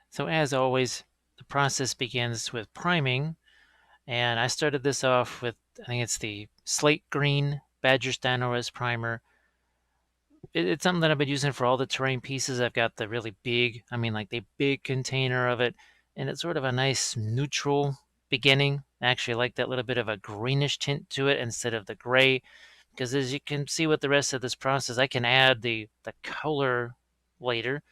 So as always, the process begins with priming, and I started this off with, I think it's the slate green Badger Steinores primer. It's something that I've been using for all the terrain pieces. I've got the really big, I mean like the big container of it, and it's sort of a nice neutral beginning. I actually like that little bit of a greenish tint to it instead of the gray, because as you can see with the rest of this process, I can add the color later.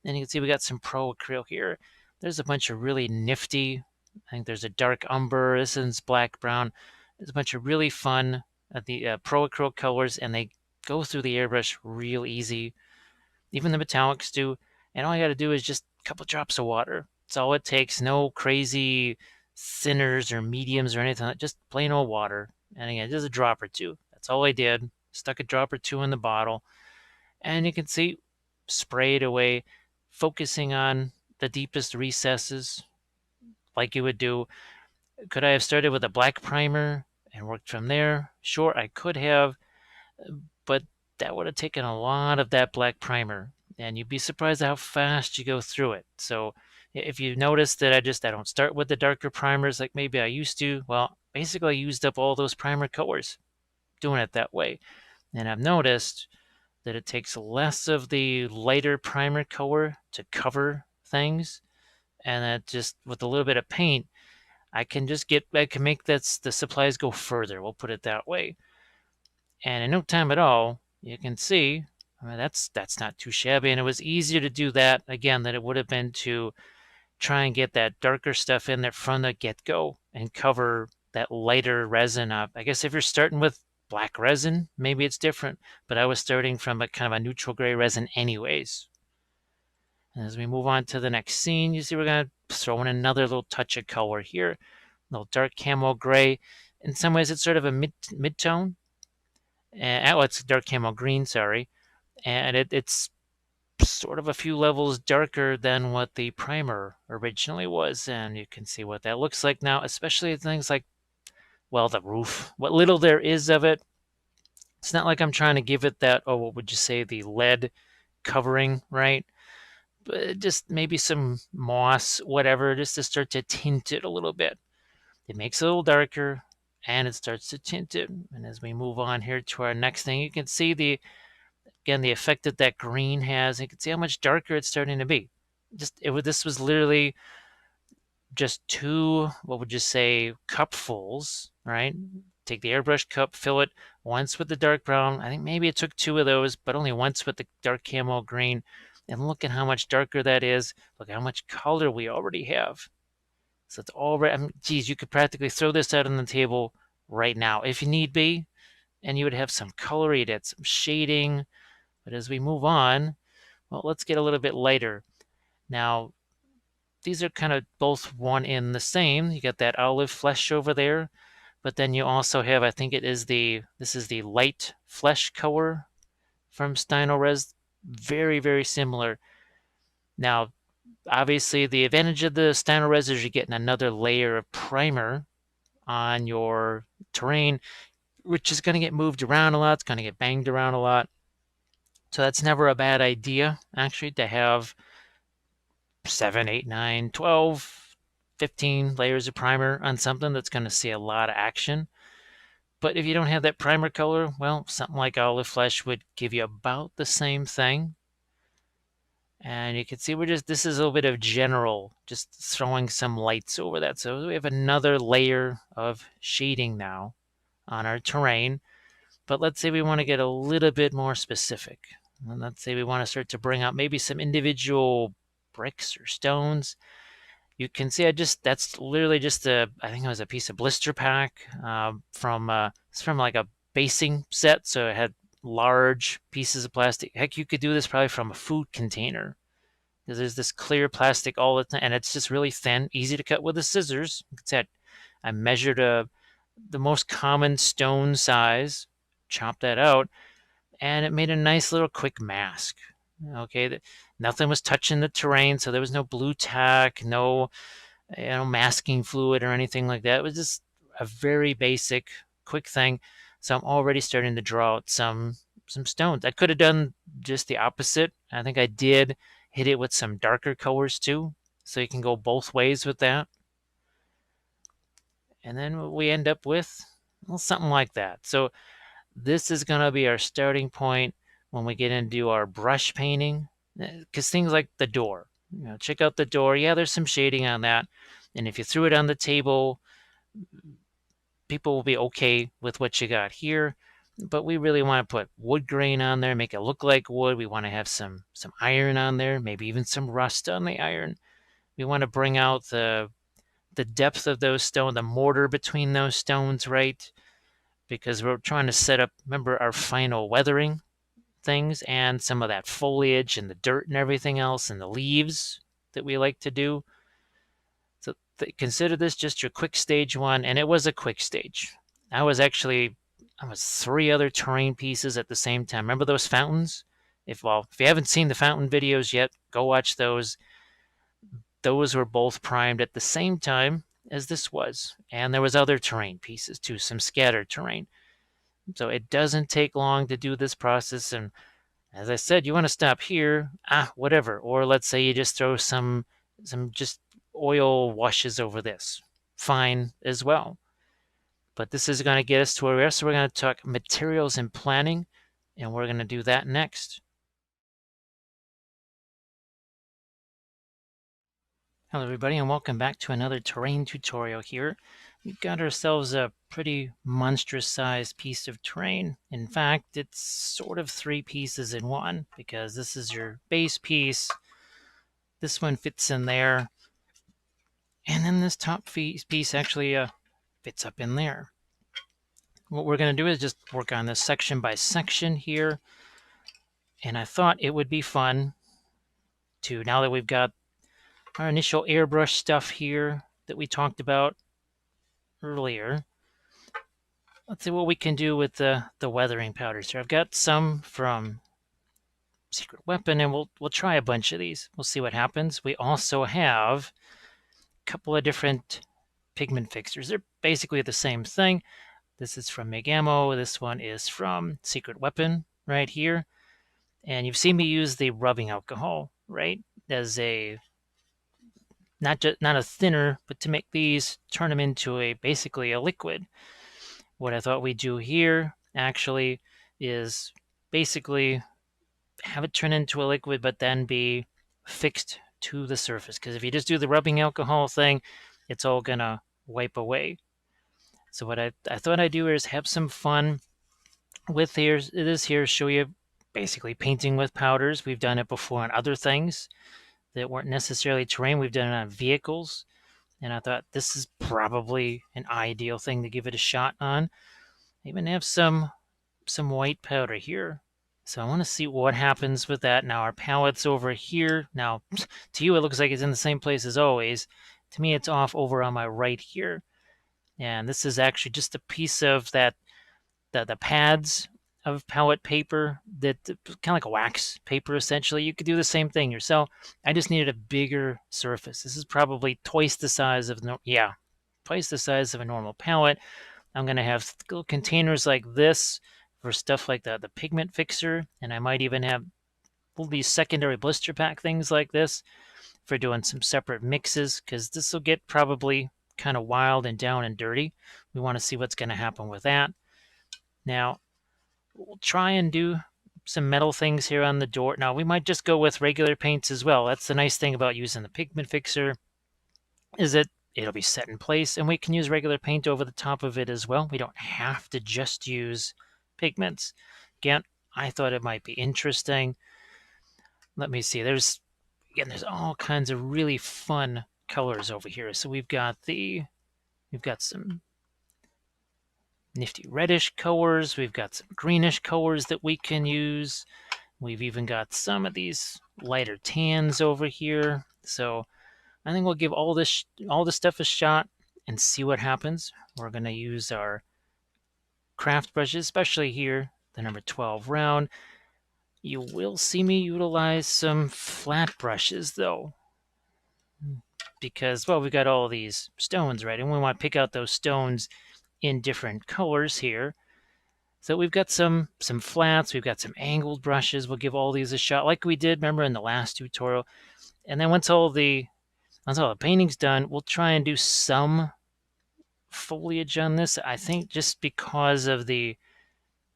And you can see we got some Pro Acryl here. There's a bunch of really nifty, I think there's a dark umber, this one's black brown. There's a bunch of really fun the Pro Acryl colors, and they go through the airbrush real easy. Even the metallics do. And all I got to do is just a couple drops of water. That's all it takes. No crazy thinners or mediums or anything. Just plain old water. And again, just a drop or two. That's all I did. Stuck a drop or two in the bottle. And you can see, sprayed away, focusing on the deepest recesses like you would do. Could I have started with a black primer and worked from there? Sure, I could have, but that would have taken a lot of that black primer, and you'd be surprised how fast you go through it. So if you notice that I don't start with the darker primers like maybe I used to, well, basically I used up all those primer colors doing it that way. And I've noticed that it takes less of the lighter primer color to cover things, and that just with a little bit of paint, I can make the supplies go further. We'll put it that way. And in no time at all, you can see, I mean, that's not too shabby. And it was easier to do that again than it would have been to try and get that darker stuff in there from the get-go and cover that lighter resin up. I guess if you're starting with black resin, maybe it's different, but I was starting from a kind of a neutral gray resin anyways. And as we move on to the next scene, you see we're going to throw in another little touch of color here, a little dark camo gray. In some ways, it's sort of a mid-tone. And, oh, it's dark camo green, sorry. And it's sort of a few levels darker than what the primer originally was. And you can see what that looks like now, especially things like, well, the roof. What little there is of it, it's not like I'm trying to give it that, oh, what would you say, the lead covering, right? But just maybe some moss, whatever, just to start to tint it a little bit. It makes it a little darker, and it starts to tint it. And as we move on here to our next thing, you can see the effect that that green has. You can see how much darker it's starting to be. This was literally just two, what would you say, cupfuls, right? Take the airbrush cup, fill it once with the dark brown. I think maybe it took two of those, but only once with the dark camo green. And look at how much darker that is. Look at how much color we already have. So it's already, I mean, geez, you could practically throw this out on the table right now if you need be, and you would have some color, you'd add some shading. But as we move on, well, let's get a little bit lighter. Now, these are kind of both one in the same. You got that olive flesh over there, but then you also have, I think this is the light flesh color from Steinores. Very, very similar. Now, obviously, the advantage of the Steinores is you're getting another layer of primer on your terrain, which is going to get moved around a lot. It's going to get banged around a lot. So that's never a bad idea, actually, to have 7, 8, 9, 12, 15 layers of primer on something that's going to see a lot of action. But if you don't have that primer color, well, something like olive flesh would give you about the same thing. And you can see this is a little bit of general, just throwing some lights over that. So we have another layer of shading now on our terrain. But let's say we want to get a little bit more specific. And let's say we want to start to bring out maybe some individual bricks or stones. You can see that's literally just I think it was a piece of blister pack it's from like a basing set. So it had large pieces of plastic. Heck, you could do this probably from a food container. Because there's this clear plastic all the time, and it's just really thin, easy to cut with the scissors. You can see I measured the most common stone size, chopped that out, and it made a nice little quick mask. Okay, nothing was touching the terrain, so there was no blue tack, no masking fluid or anything like that. It was just a very basic, quick thing. So I'm already starting to draw out some stones. I could have done just the opposite. I think I did hit it with some darker colors too. so you can go both ways with that. And then we end up with, well, something like that. So this is going to be our starting point when we get into our brush painting, because things like the door, check out the door. Yeah, there's some shading on that, and if you threw it on the table, people will be okay with what you got here. But we really want to put wood grain on there, make it look like wood. We want to have some iron on there, maybe even some rust on the iron. We want to bring out the depth of those stones, the mortar between those stones, right? Because we're trying to set up, remember, our final weathering things and some of that foliage and the dirt and everything else and the leaves that we like to do. So consider this just your quick stage one, and it was a quick stage. I was 3 other terrain pieces at the same time. Remember those fountains? If you haven't seen the fountain videos yet, go watch those. Those were both primed at the same time as this was, and there was other terrain pieces too, some scattered terrain. So it doesn't take long to do this process, and as I said, you want to stop here, whatever. Or let's say you just throw some just oil washes over this. Fine as well. But this is going to get us to where we are, so we're going to talk materials and planning, and we're going to do that next. Hello everybody, and welcome back to another terrain tutorial here. We've got ourselves a pretty monstrous sized piece of terrain. In fact, it's sort of 3 pieces in one, because this is your base piece, this one fits in there, and then this top piece actually fits up in there. What we're going to do is just work on this section by section here, and I thought it would be fun to, now that we've got our initial airbrush stuff here that we talked about earlier, let's see what we can do with the weathering powders here. I've got some from Secret Weapon, and we'll try a bunch of these. We'll see what happens. We also have a couple of different pigment fixtures. They're basically the same thing. This is from Mig Ammo. This one is from Secret Weapon right here. And you've seen me use the rubbing alcohol, right? As a not a thinner, but to make these, turn them into basically a liquid. What I thought we'd do here actually is basically have it turn into a liquid, but then be fixed to the surface. Because if you just do the rubbing alcohol thing, it's all gonna wipe away. So what I thought I'd do is have some fun with this here, show you basically painting with powders. We've done it before on other things that weren't necessarily terrain. We've done it on vehicles, and I thought this is probably an ideal thing to give it a shot on. I even have some white powder here, so I want to see what happens with that. Now our palette's over here. Now to you it looks like it's in the same place as always. To me it's off over on my right here, and this is actually just a piece of that the pads of palette paper, that kind of like a wax paper essentially. You could do the same thing yourself. I just needed a bigger surface. This is probably twice the size of twice the size of a normal palette. I'm going to have little containers like this for stuff like the pigment fixer, and I might even have all these secondary blister pack things like this for doing some separate mixes, because this will get probably kind of wild and down and dirty. We want to see what's going to happen with that. Now, we'll try and do some metal things here on the door. Now, we might just go with regular paints as well. That's the nice thing about using the pigment fixer, is that it'll be set in place, and we can use regular paint over the top of it as well. We don't have to just use pigments. Again, I thought it might be interesting. Let me see. There's all kinds of really fun colors over here. So we've got some nifty reddish colors. We've got some greenish colors that we can use. We've even got some of these lighter tans over here. So I think we'll give all this stuff a shot and see what happens. We're going to use our craft brushes, especially here, the number 12 round. You will see me utilize some flat brushes though, because, well, we've got all these stones, right? And we want to pick out those stones in different colors here. So we've got some flats, we've got some angled brushes. We'll give all these a shot like we did, remember, in the last tutorial. And then once all the Once all the painting's done, we'll try and do some foliage on this. I think just because of the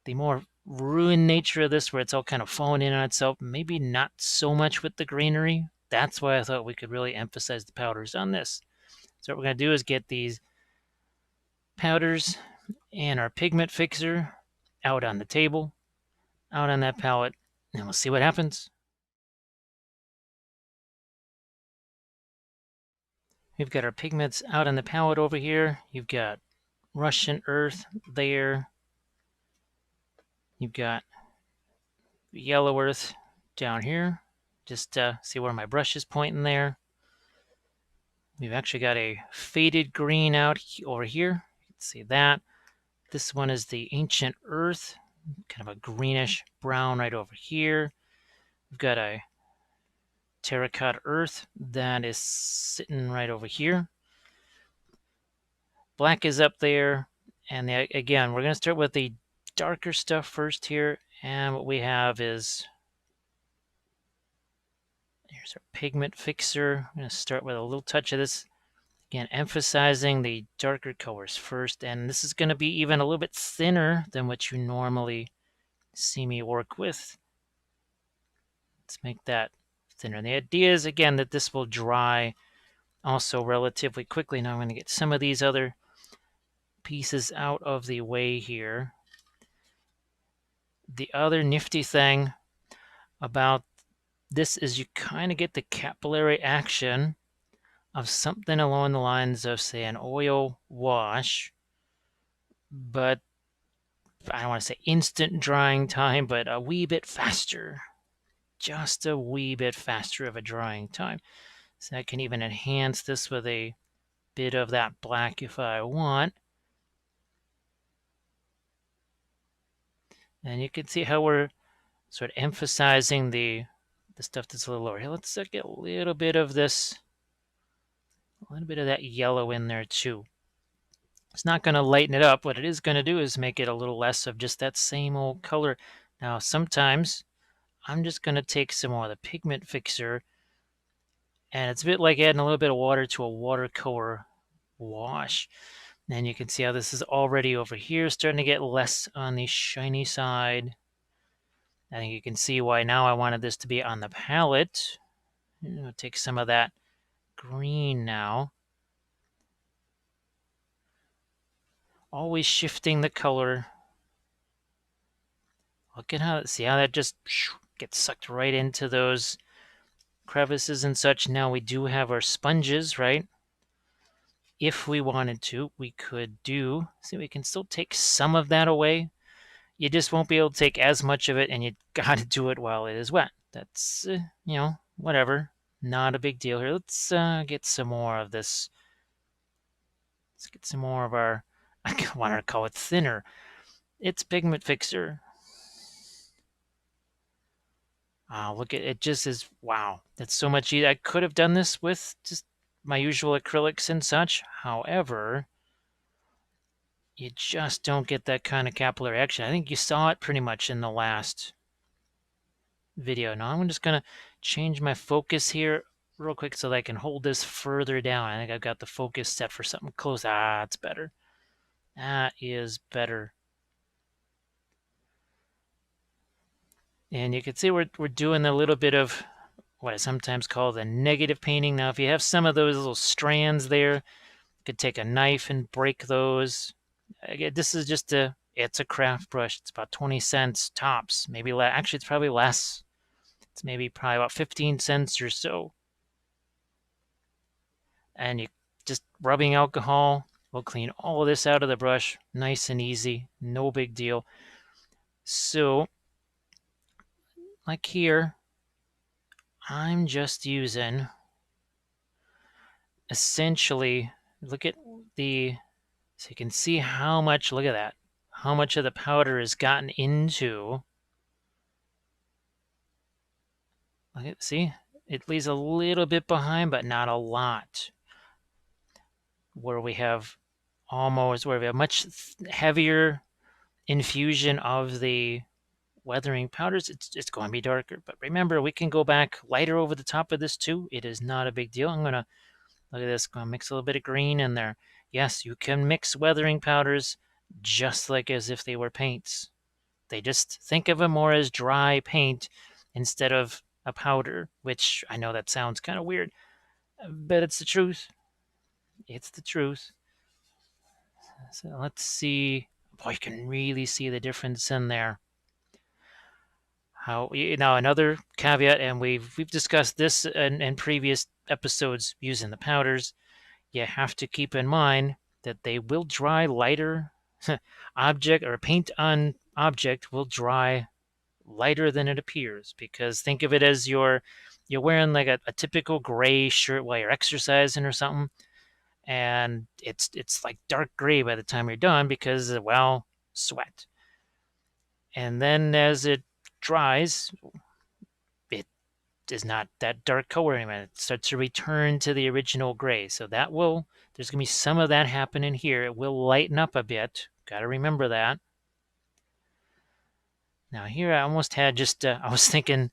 more ruined nature of this, where it's all kind of falling in on itself, maybe not so much with the greenery. That's why I thought we could really emphasize the powders on this. So what we're going to do is get these powders and our pigment fixer out on the table, out on that palette, and we'll see what happens. We've got our pigments out on the palette over here. You've got Russian earth there. You've got yellow earth down here. Just see where my brush is pointing there. We've actually got a faded green out over here. You can see that. This one is the ancient earth, kind of a greenish brown right over here. We've got a terracotta earth that is sitting right over here. Black is up there. And again, we're going to start with the darker stuff first here. And what we have is, here's our pigment fixer. I'm going to start with a little touch of this. Again, emphasizing the darker colors first. And this is going to be even a little bit thinner than what you normally see me work with. Let's make that thinner. And the idea is, again, that this will dry also relatively quickly. Now I'm going to get some of these other pieces out of the way here. The other nifty thing about this is you kind of get the capillary action of something along the lines of, say, an oil wash, but I don't want to say instant drying time, but a wee bit faster. Just a wee bit faster of a drying time. So I can even enhance this with a bit of that black if I want. And you can see how we're sort of emphasizing the stuff that's a little lower. Here, let's get a little bit of this, a little bit of that yellow in there too. It's not going to lighten it up. What it is going to do is make it a little less of just that same old color. Now, sometimes I'm just going to take some more of the pigment fixer, and it's a bit like adding a little bit of water to a watercolor wash. And you can see how this is already over here starting to get less on the shiny side. I think you can see why now I wanted this to be on the palette. I'll take some of that green now. Always shifting the color. Look at how, see how that just gets sucked right into those crevices and such. Now we do have our sponges, right? If we wanted to, we could do, see, we can still take some of that away. You just won't be able to take as much of it, and you got to do it while it is wet. That's, whatever. Not a big deal here. Let's get some more of this. Let's get some more of our, I want to call it thinner. It's pigment fixer. Look at it, just is, wow. That's so much easier. I could have done this with just my usual acrylics and such. However, you just don't get that kind of capillary action. I think you saw it pretty much in the last video. Now I'm just going to change my focus here real quick so that I can hold this further down. I think I've got the focus set for something close. It's better. That is better. And you can see we're doing a little bit of what I sometimes call the negative painting. Now, if you have some of those little strands there, you could take a knife and break those. Again, this is just it's a craft brush. It's about 20 cents tops, maybe less. Actually, it's probably less. It's maybe probably about 15 cents or so. And you just rubbing alcohol will clean all of this out of the brush. Nice and easy, no big deal. So, like here, I'm just using, essentially, look at the, so you can see how much, look at that, how much of the powder has gotten into. Look at, see, it leaves a little bit behind, but not a lot. Where we have almost, where we have much heavier infusion of the weathering powders, it's going to be darker. But remember, we can go back lighter over the top of this too. It is not a big deal. I'm going to Look at this. Gonna mix a little bit of green in there. Yes, you can mix weathering powders just like as if they were paints. They just think of them more as dry paint instead of a powder, which I know that sounds kind of weird, but it's the truth. It's the truth. So let's see. Boy, you can really see the difference in there. How now another caveat, and we've discussed this in previous episodes using the powders. You have to keep in mind that they will dry lighter. Object or paint on object will dry lighter than it appears, because think of it as you're wearing like a typical gray shirt while you're exercising or something, and it's like dark gray by the time you're done because well, sweat. And then as it dries, it is not that dark color anymore. It starts to return to the original gray. So there's going to be some of that happening here. It will lighten up a bit. Got to remember that. Now here I almost had just, I was thinking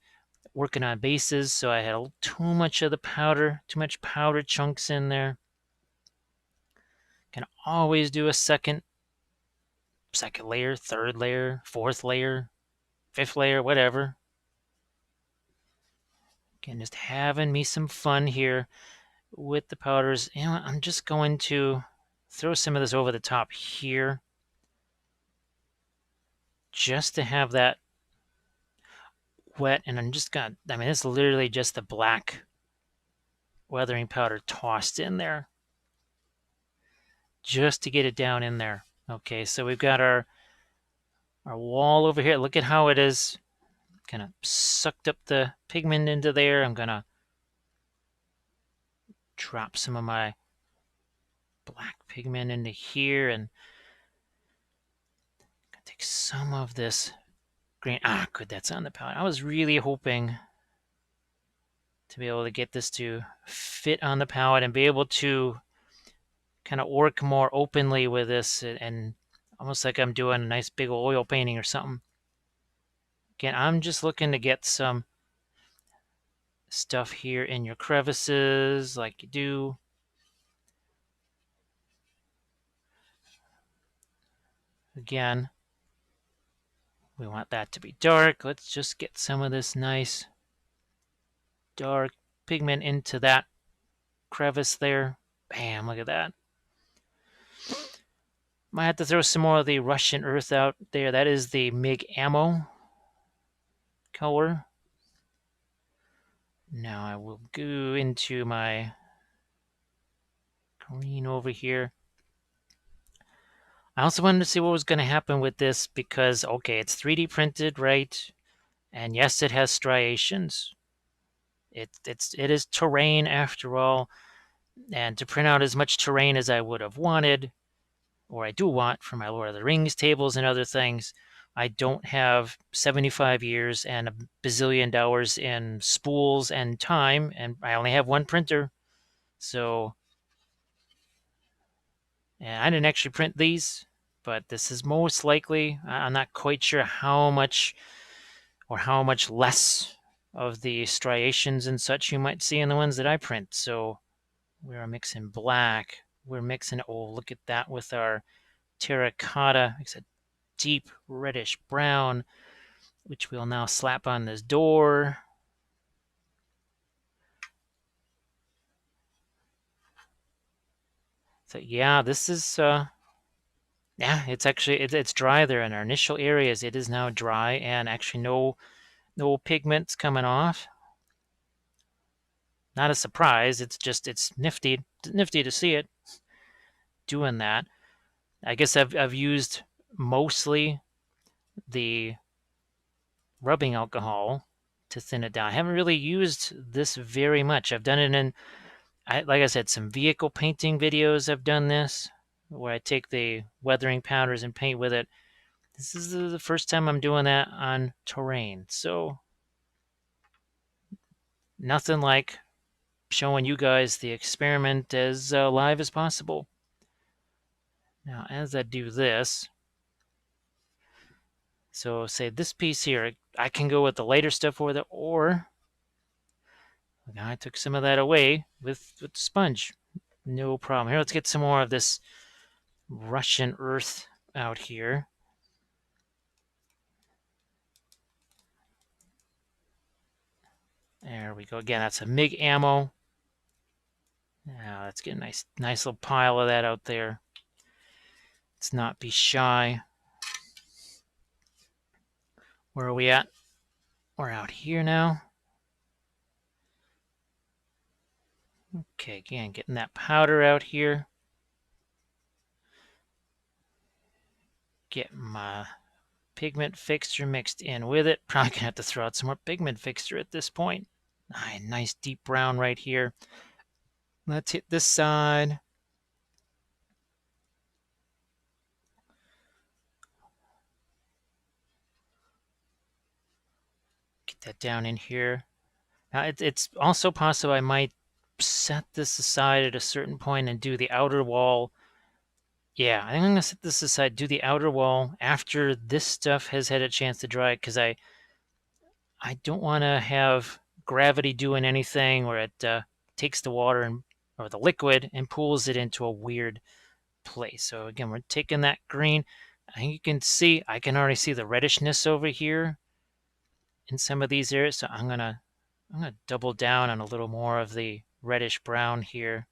working on bases, so I had too much of the powder, too much powder chunks in there. Can always do a second layer, third layer, fourth layer, fifth layer, whatever. Again, just having me some fun here with the powders. You know what? I'm just going to throw some of this over the top here just to have that wet. And I'm just gonna, I mean, it's literally just the black weathering powder tossed in there just to get it down in there. Okay, so we've got our wall over here. Look at how it is kind of sucked up the pigment into there. I'm gonna drop some of my black pigment into here and take some of this green. Ah, good, that's on the palette. I was really hoping to be able to get this to fit on the palette and be able to kind of work more openly with this, and almost like I'm doing a nice big oil painting or something. Again, I'm just looking to get some stuff here in your crevices like you do. Again, we want that to be dark. Let's just get some of this nice dark pigment into that crevice there. Bam, look at that. Might have to throw some more of the Russian Earth out there. That is the MiG ammo color. Now I will go into my green over here. I also wanted to see what was going to happen with this because, okay, it's 3D printed, right? And yes, it has striations. It is terrain after all, and to print out as much terrain as I would have wanted, or I do want for my Lord of the Rings tables and other things, I don't have 75 years and a bazillion dollars in spools and time, and I only have one printer. So, and I didn't actually print these, but this is most likely, I'm not quite sure how much or how much less of the striations and such you might see in the ones that I print. So we are mixing black. We're mixing, oh, look at that with our terracotta. It's a deep reddish brown, which we'll now slap on this door. So yeah, this is, yeah, it's actually, it's dry there in our initial areas. It is now dry and actually no pigments coming off. Not a surprise. It's just, it's nifty to see it doing that. I guess I've used mostly the rubbing alcohol to thin it down. I haven't really used this very much. I've done it in, like I said, some vehicle painting videos. I've done this where I take the weathering powders and paint with it. This is the first time I'm doing that on terrain. So nothing like showing you guys the experiment as live as possible. Now, as I do this, so say this piece here, I can go with the lighter stuff with it, or I took some of that away with the sponge. No problem. Here, let's get some more of this Russian earth out here. There we go. Again, that's a MIG ammo. Now let's get a nice little pile of that out there. Let's not be shy. Where are we at? We're out here now. Okay, again, getting that powder out here. Get my pigment fixture mixed in with it. Probably gonna have to throw out some more pigment fixture at this point. Nice deep brown right here. Let's hit this side. Get that down in here. Now it's also possible I might set this aside at a certain point and do the outer wall. Yeah, I think I'm gonna set this aside, do the outer wall after this stuff has had a chance to dry, because I don't want to have gravity doing anything where it takes the water or the liquid and pulls it into a weird place. So again, we're taking that green. I think you can see, I can already see the reddishness over here in some of these areas. So I'm gonna double down on a little more of the reddish brown here.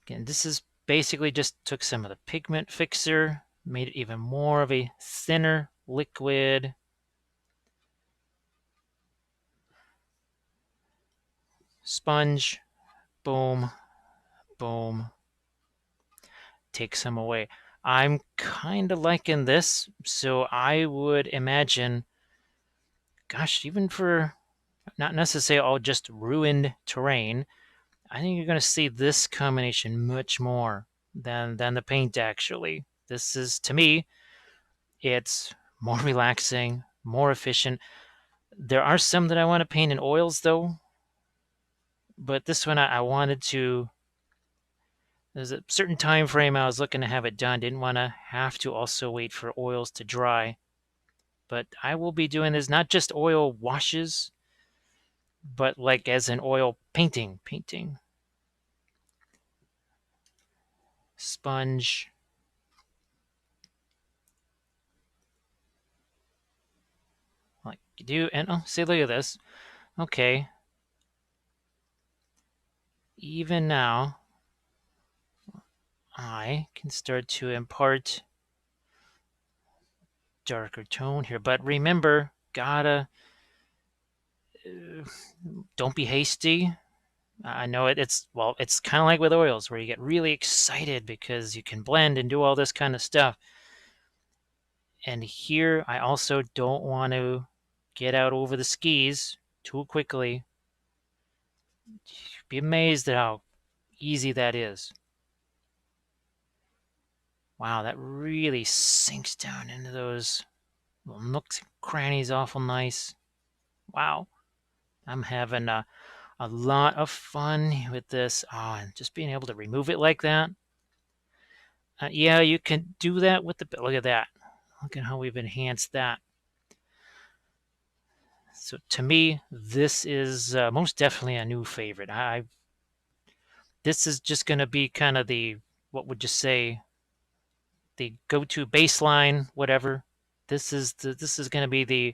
Again, this is basically just took some of the pigment fixer, made it even more of a thinner liquid. Sponge, boom, boom. Take some away. I'm kind of liking this, so I would imagine, gosh, even for not necessarily all just ruined terrain, I think you're going to see this combination much more than the paint, actually. This is, to me, it's more relaxing, more efficient. There are some that I want to paint in oils, though, but this one I wanted to, there's a certain time frame I was looking to have it done. Didn't want to have to also wait for oils to dry. But I will be doing this not just oil washes, but like as an oil painting. Sponge. Like you do, and oh, see, look at this. Okay. Even now, I can start to impart darker tone here. But remember, don't be hasty. I know it's kind of like with oils where you get really excited because you can blend and do all this kind of stuff. And here I also don't want to get out over the skis too quickly. You'd be amazed at how easy that is. Wow, that really sinks down into those little nooks and crannies awful nice. Wow, I'm having a lot of fun with this. Oh, and just being able to remove it like that. Yeah, you can do that with the, look at that. Look at how we've enhanced that. So to me, this is most definitely a new favorite. This is just going to be kind of the, what would you say, the go-to baseline, whatever. This is going to be the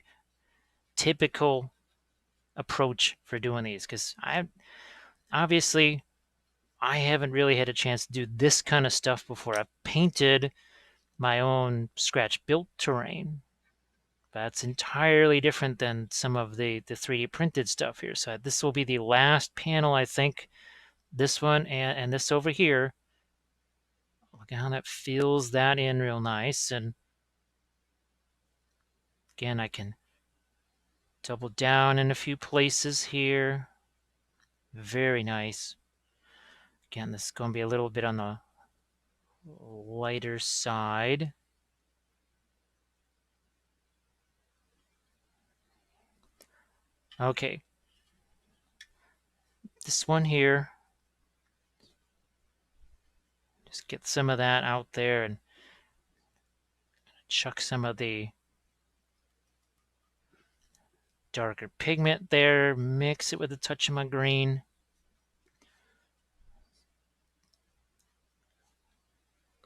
typical approach for doing these, because obviously I haven't really had a chance to do this kind of stuff before. I've painted my own scratch built terrain. That's entirely different than some of the 3D printed stuff here. So this will be the last panel, I think. This one and this over here. Look at how that fills that in real nice. And again, I can double down in a few places here. Very nice. Again, this is going to be a little bit on the lighter side. Okay. This one here. Just get some of that out there and chuck some of the darker pigment there, mix it with a touch of my green.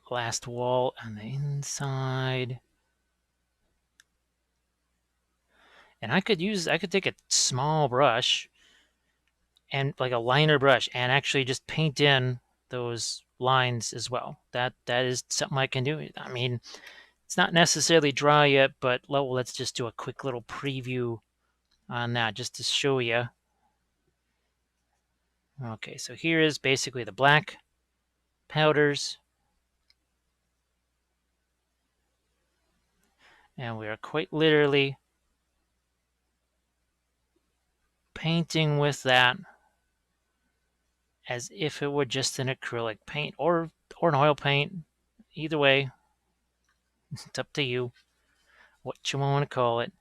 Last wall on the inside. And I could take a small brush and like a liner brush and actually just paint in those lines as well. That is something I can do. I mean, it's not necessarily dry yet, but let's just do a quick little preview on that just to show you. Okay, so here is basically the black powders. And we are quite literally painting with that as if it were just an acrylic paint or an oil paint. Either way, it's up to you what you want to call it.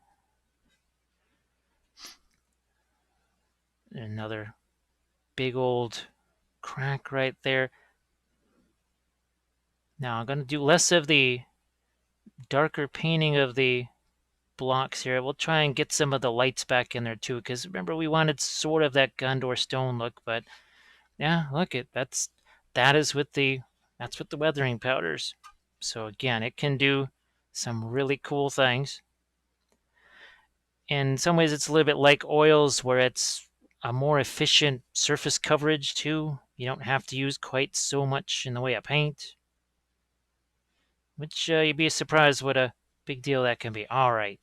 Another big old crack right there. Now I'm going to do less of the darker painting of the blocks here. We'll try and get some of the lights back in there too, because remember we wanted sort of that Gondor stone look, but yeah, look that's with the weathering powders. So again, it can do some really cool things. In some ways, it's a little bit like oils, where it's a more efficient surface coverage too. You don't have to use quite so much in the way of paint, which you'd be surprised what a big deal that can be. All right,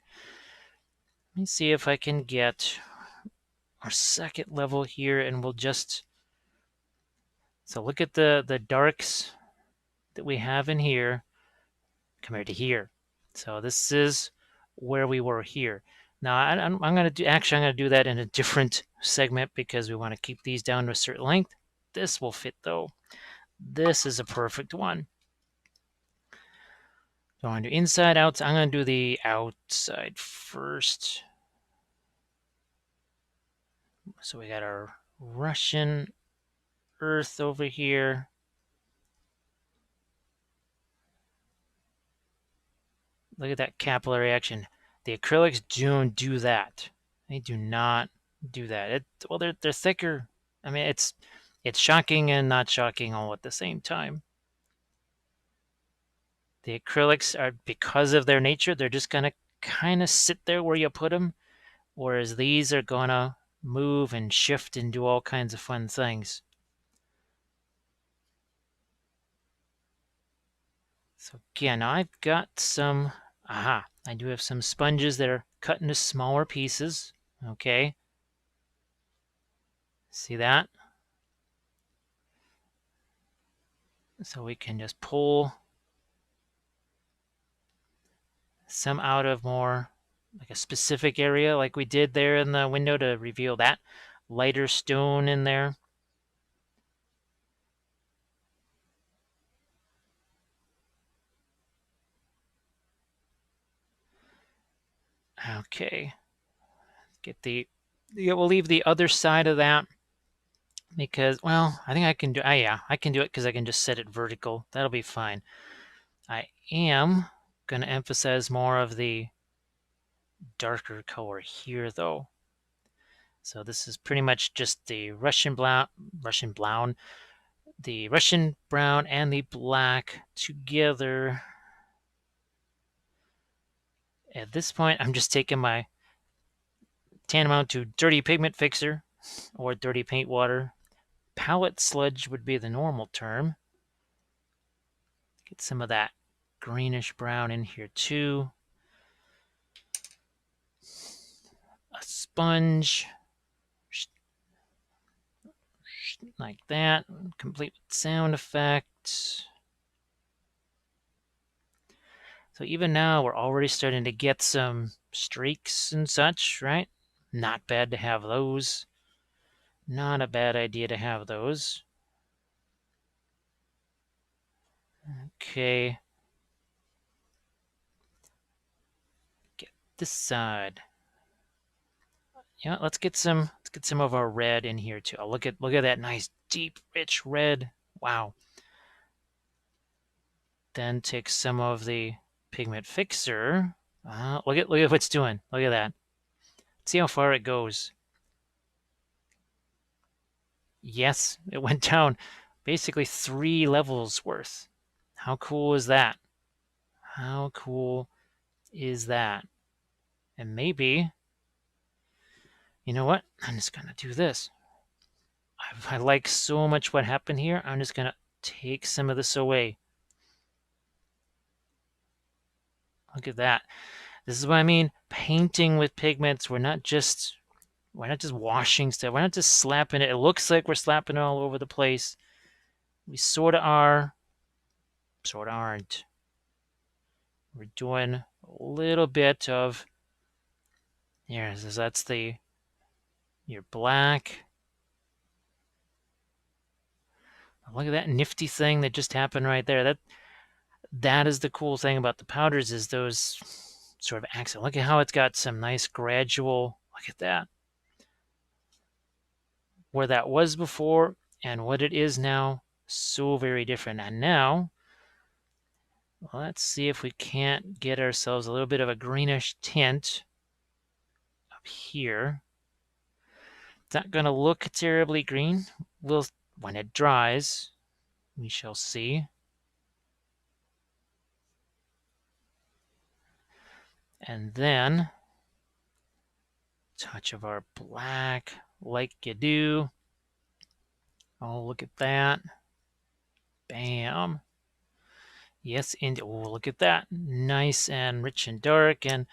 let me see if I can get our second level here, and we'll just look at the darks that we have in here compared to here. So this is where we were here. Now I'm going to do that in a different segment because we want to keep these down to a certain length. This will fit though. This is a perfect one. So I'm going to do inside, outside. I'm going to do the outside first. So we got our Russian earth over here. Look at that capillary action. The acrylics don't do that. They do not do that. They're thicker. I mean, it's shocking and not shocking all at the same time. The acrylics are, because of their nature, they're just going to kind of sit there where you put them, whereas these are going to move and shift and do all kinds of fun things. So again, I've got some, I do have some sponges that are cut into smaller pieces. Okay. See that? So we can just pull some out of more like a specific area, like we did there in the window to reveal that lighter stone in there. Okay. We'll leave the other side of that because, well, I think I can do, yeah, I can do it because I can just set it vertical. That'll be fine. I am going to emphasize more of the darker color here, though. So this is pretty much just the Russian brown, the Russian brown and the black together. At this point, I'm just taking my tantamount to dirty pigment fixer or dirty paint water. Palette sludge would be the normal term. Get some of that greenish brown in here too. A sponge like that, complete with sound effects. So even now we're already starting to get some streaks and such, right? Not bad to have those. Not a bad idea to have those. Okay. Get this side. Yeah, let's get some of our red in here too. Oh, look at that nice deep rich red. Wow. Then take some of the pigment fixer. Look at what it's doing. Look at that. See how far it goes. Yes, it went down basically 3 levels worth. How cool is that? How cool is that? And maybe, you know what? I'm just going to do this. I like so much what happened here. I'm just going to take some of this away. Look at that. This is what I mean. Painting with pigments. We're not just washing stuff. We're not just slapping it. It looks like we're slapping it all over the place. We sort of are, sort of aren't. We're doing a little bit of, here, that's your black. Look at that nifty thing that just happened right there. That is the cool thing about the powders, is those sort of accent. Look at how it's got some nice gradual, look at that. Where that was before and what it is now, so very different. And now, let's see if we can't get ourselves a little bit of a greenish tint up here. It's not going to look terribly green. When it dries, we shall see. And then, touch of our black, like you do. Oh, look at that. Bam. Yes, and oh, look at that. Nice and rich and dark, and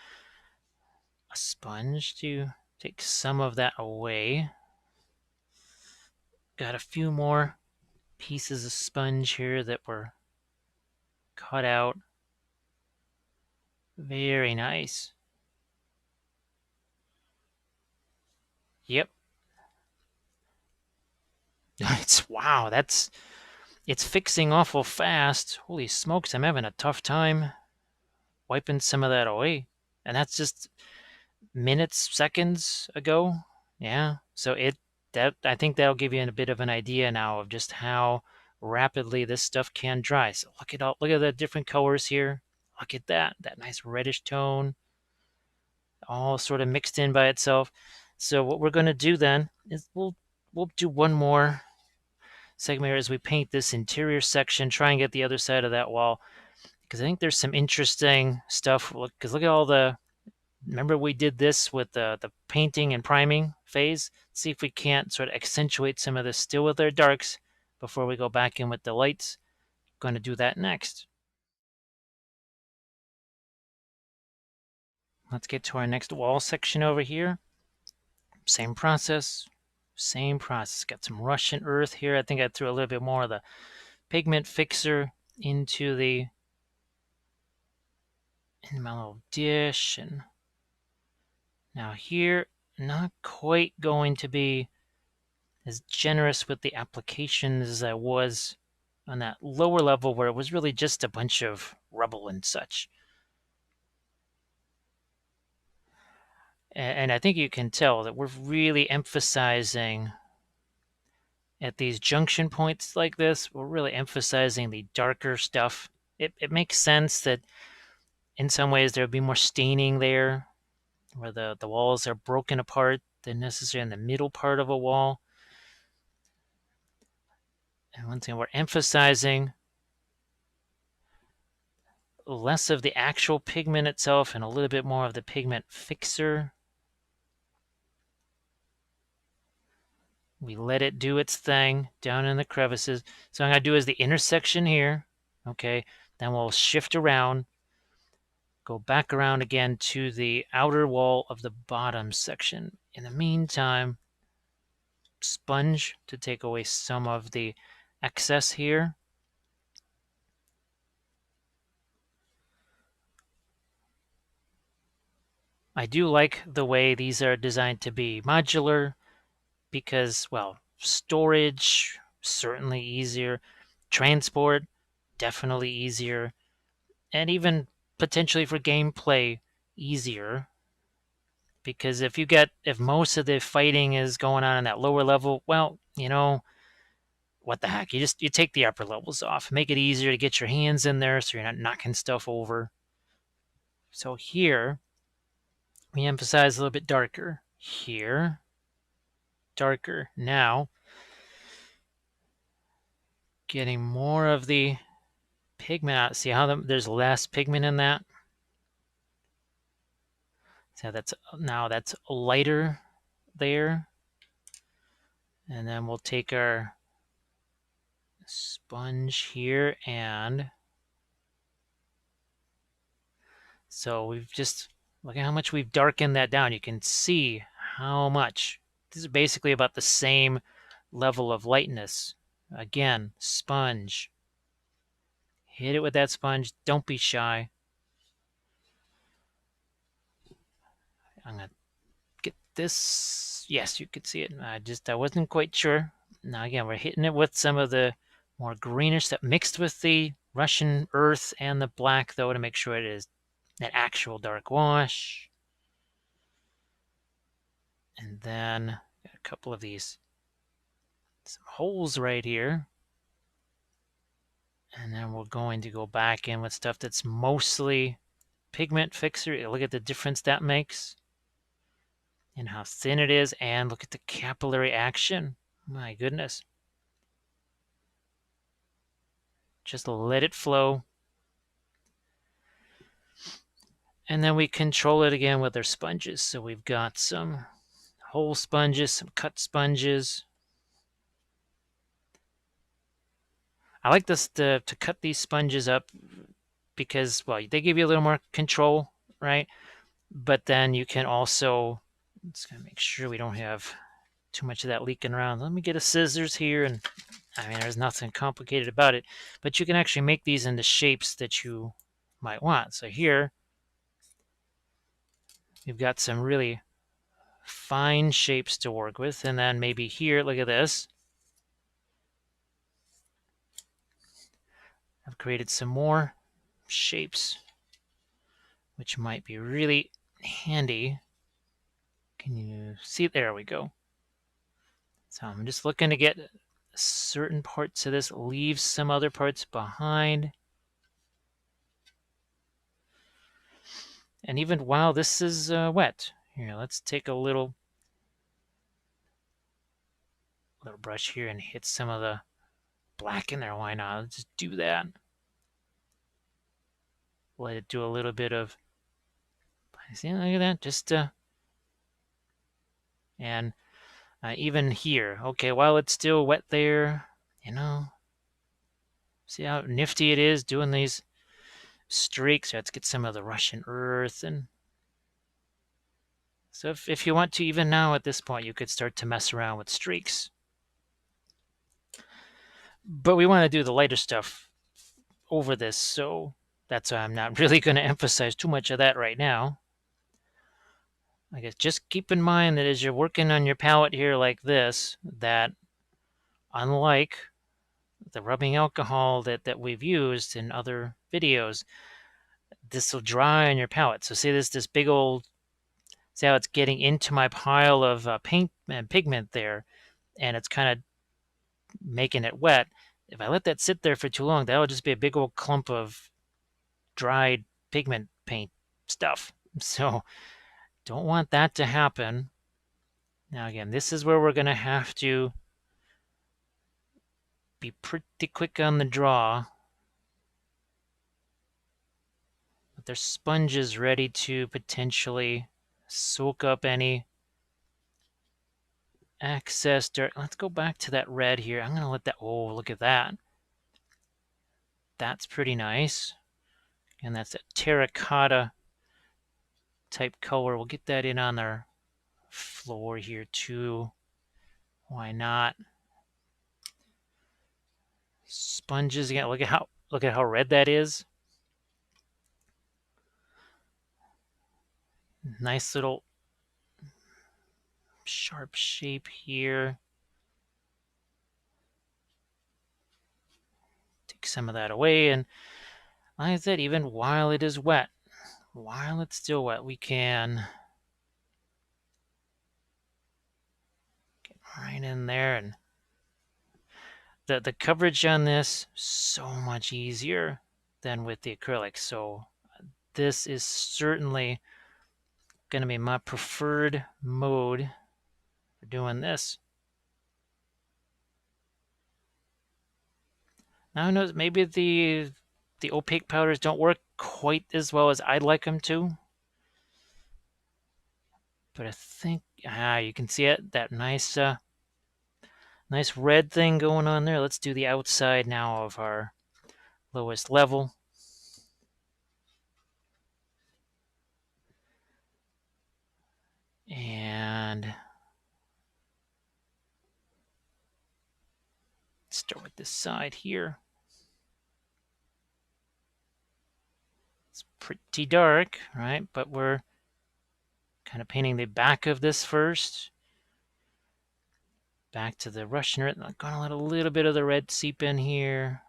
a sponge to take some of that away. Got a few more pieces of sponge here that were cut out. Very nice. Yep. Wow, it's fixing awful fast. Holy smokes, I'm having a tough time wiping some of that away. And that's just minutes, seconds ago. Yeah. So I think that'll give you a bit of an idea now of just how rapidly this stuff can dry. So look at the different colors here. Look at that nice reddish tone, all sort of mixed in by itself. So what we're going to do then is we'll do one more segment here as we paint this interior section, try and get the other side of that wall, because I think there's some interesting stuff. Because look at all the, remember we did this with the painting and priming phase. Let's see if we can't sort of accentuate some of this still with our darks before we go back in with the lights. Going to do that next. Let's get to our next wall section over here. Same process. Got some Russian earth here. I think I threw a little bit more of the pigment fixer into my little dish. And now here, not quite going to be as generous with the applications as I was on that lower level where it was really just a bunch of rubble and such. And I think you can tell that we're really emphasizing at these junction points like this, we're really emphasizing the darker stuff. It makes sense that in some ways there would be more staining there, where the walls are broken apart than necessarily in the middle part of a wall. And once again, we're emphasizing less of the actual pigment itself and a little bit more of the pigment fixer. We let it do its thing down in the crevices. So what I'm going to do is the intersection here, okay? Then we'll shift around, go back around again to the outer wall of the bottom section. In the meantime, sponge to take away some of the excess here. I do like the way these are designed to be modular because, well, storage, certainly easier. Transport, definitely easier. And even potentially for gameplay, easier. Because if most of the fighting is going on in that lower level, well, what the heck? You take the upper levels off. Make it easier to get your hands in there so you're not knocking stuff over. So here, we emphasize a little bit darker here. Darker. Now, getting more of the pigment out. See how there's less pigment in that? So that's lighter there. And then we'll take our sponge here, and so we've just, look at how much we've darkened that down. You can see how much. This is basically about the same level of lightness. Again, sponge. Hit it with that sponge. Don't be shy. I'm going to get this. Yes, you could see it. I wasn't quite sure. Now again, we're hitting it with some of the more greenish that mixed with the Russian earth and the black, though, to make sure it is an actual dark wash. And then got a couple of these, some holes right here. And then we're going to go back in with stuff that's mostly pigment fixer. Look at the difference that makes and how thin it is, and look at the capillary action. My goodness. Just let it flow. And then we control it again with our sponges. So we've got some hole sponges, some cut sponges. I like this to cut these sponges up because, well, they give you a little more control, right? But then you can also, let's make sure we don't have too much of that leaking around. Let me get a scissors here, and I mean, there's nothing complicated about it, but you can actually make these into shapes that you might want. So here, you've got some really fine shapes to work with, and then maybe here, look at this. I've created some more shapes, which might be really handy. Can you see? There we go. So I'm just looking to get certain parts of this, leave some other parts behind. And even while this is wet, here, let's take a little brush here and hit some of the black in there. Why not? Let's just do that. Let it do a little bit of, see, look at that, just and even here, okay, while it's still wet there, you know, see how nifty it is doing these streaks. Let's get some of the Russian earth. And so if you want to, even now at this point, you could start to mess around with streaks. But we want to do the lighter stuff over this, so that's why I'm not really going to emphasize too much of that right now. I guess just keep in mind that as you're working on your palette here like this, that unlike the rubbing alcohol that we've used in other videos, this will dry on your palette. So see this big old, see how it's getting into my pile of paint and pigment there, and it's kind of making it wet. If I let that sit there for too long, that'll just be a big old clump of dried pigment paint stuff. So don't want that to happen. Now again, this is where we're going to have to be pretty quick on the draw. But there's sponges ready to potentially soak up any excess dirt. Let's go back to that red here. I'm going to let that, oh, look at that. That's pretty nice. And that's a terracotta type color. We'll get that in on our floor here too. Why not? Sponges again. Look at how red that is. Nice little sharp shape here. Take some of that away, and like I said, even while it is wet, while it's still wet, we can get right in there, and the coverage on this so much easier than with the acrylic. So this is certainly going to be my preferred mode for doing this. Now who knows, maybe the opaque powders don't work quite as well as I'd like them to. But I think, you can see it, that nice nice red thing going on there. Let's do the outside now of our lowest level. And start with this side here. It's pretty dark, right? But we're kind of painting the back of this first. Back to the Russian red. I'm going to let a little bit of the red seep in here.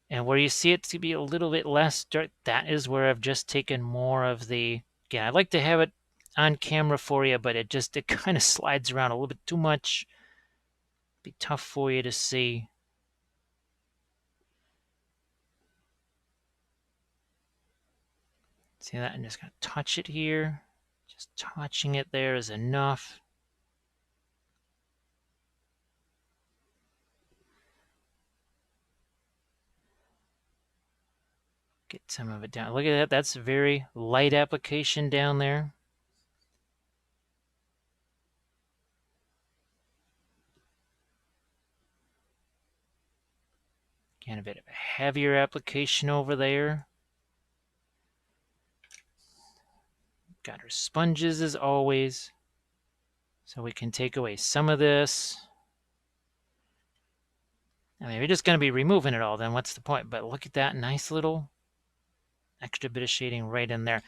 And where you see it to be a little bit less dark, that is where I've just taken more of the... Again, I'd like to have it on camera for you, but it kind of slides around a little bit too much. Be tough for you to see. See that? I'm just going to touch it here. Just touching it there is enough. Get some of it down. Look at that. That's a very light application down there. Again, a bit of a heavier application over there. Got our sponges as always. So we can take away some of this. I mean, we're just going to be removing it all, then what's the point? But look at that nice little extra bit of shading right in there.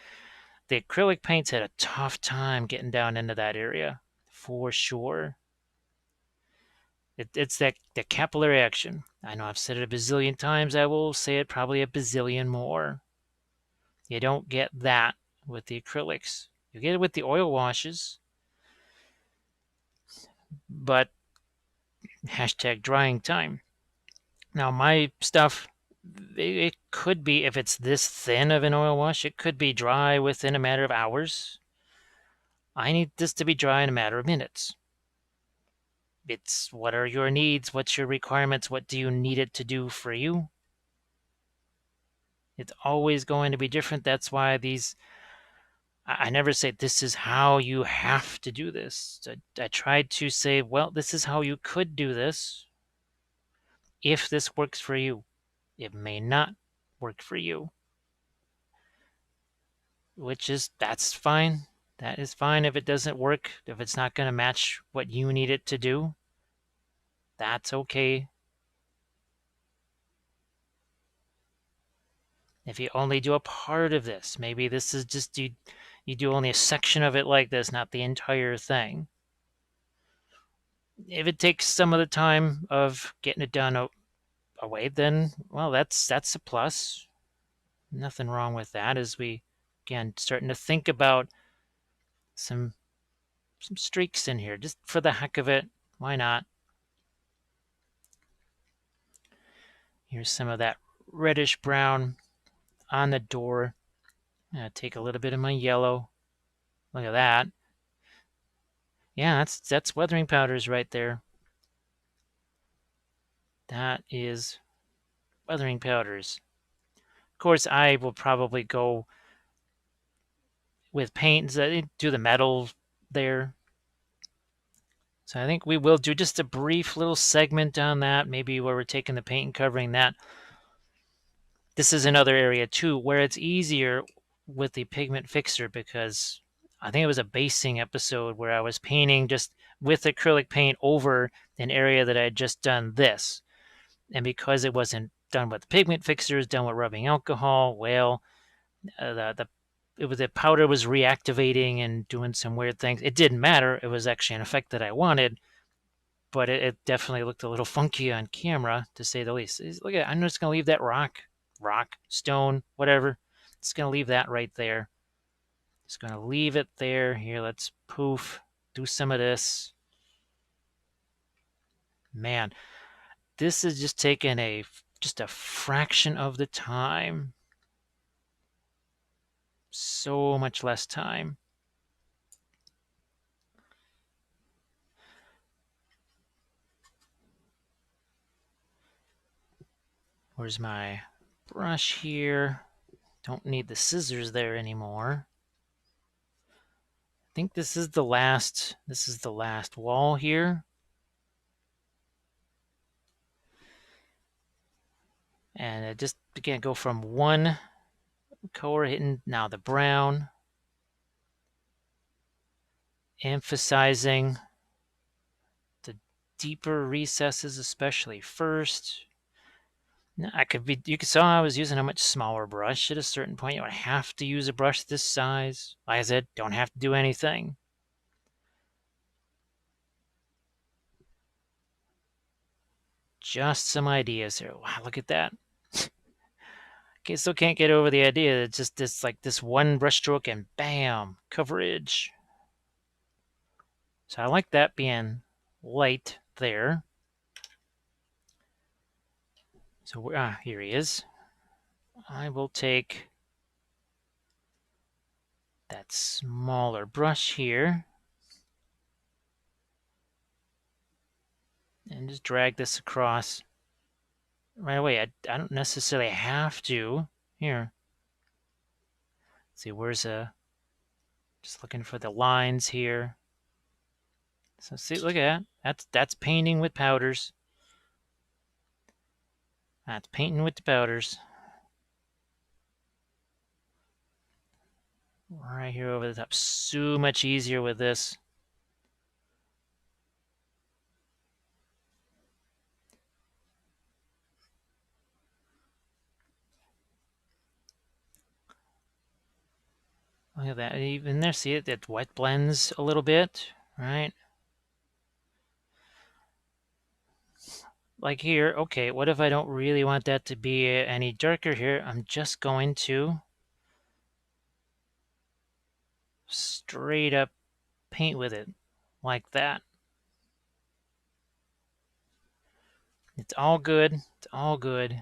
The acrylic paints had a tough time getting down into that area, for sure. It's the capillary action. I know I've said it a bazillion times. I will say it probably a bazillion more. You don't get that with the acrylics. You get it with the oil washes, but hashtag drying time. Now my stuff, it could be, if it's this thin of an oil wash, it could be dry within a matter of hours. I need this to be dry in a matter of minutes. It's what are your needs? What's your requirements? What do you need it to do for you? It's always going to be different. That's why I never say this is how you have to do this. I tried to say, well, this is how you could do this if this works for you. It may not work for you, that's fine. That is fine if it doesn't work, if it's not going to match what you need it to do. That's okay. If you only do a part of this, maybe this is just you do only a section of it like this, not the entire thing. If it takes some of the time of getting it done away, then, well, that's a plus. Nothing wrong with that, as we, again, starting to think about some streaks in here, just for the heck of it. Why not? Here's some of that reddish brown on the door. I'm going to take a little bit of my yellow. Look at that. Yeah, that's weathering powders right there. That is weathering powders. Of course, I will probably go with paints, do the metal there. So I think we will do just a brief little segment on that, maybe where we're taking the paint and covering that. This is another area too where it's easier with the pigment fixer, because I think it was a basing episode where I was painting just with acrylic paint over an area that I had just done this. And because it wasn't done with pigment fixers, done with rubbing alcohol, well, the powder was reactivating and doing some weird things. It didn't matter. It was actually an effect that I wanted, but it definitely looked a little funky on camera, to say the least. Look at it. I'm just going to leave that rock, stone, whatever. Just going to leave that right there. Just going to leave it there. Here, let's poof, do some of this. Man, this is just taking just a fraction of the time. so much less time. Where's my brush here? Don't need the scissors there anymore. I think this is the last wall here. And it just, again, go from one color hitting now the brown, emphasizing the deeper recesses, especially first. You could saw I was using a much smaller brush. At a certain point, you don't have to use a brush this size. Like I said, don't have to do anything. Just some ideas here. Wow, look at that. Okay, still can't get over the idea that just this one brush stroke and bam, coverage. So I like that being light there. So here he is. I will take that smaller brush here and just drag this across right away. I don't necessarily have to. Here. Let's see, where's just looking for the lines here. So see, look at that. That's painting with powders. That's painting with the powders. Right here over the top. So much easier with this. Look at that. Even there, see it? It wet blends a little bit, right? Like here, okay, what if I don't really want that to be any darker here? I'm just going to straight up paint with it like that. It's all good. It's all good.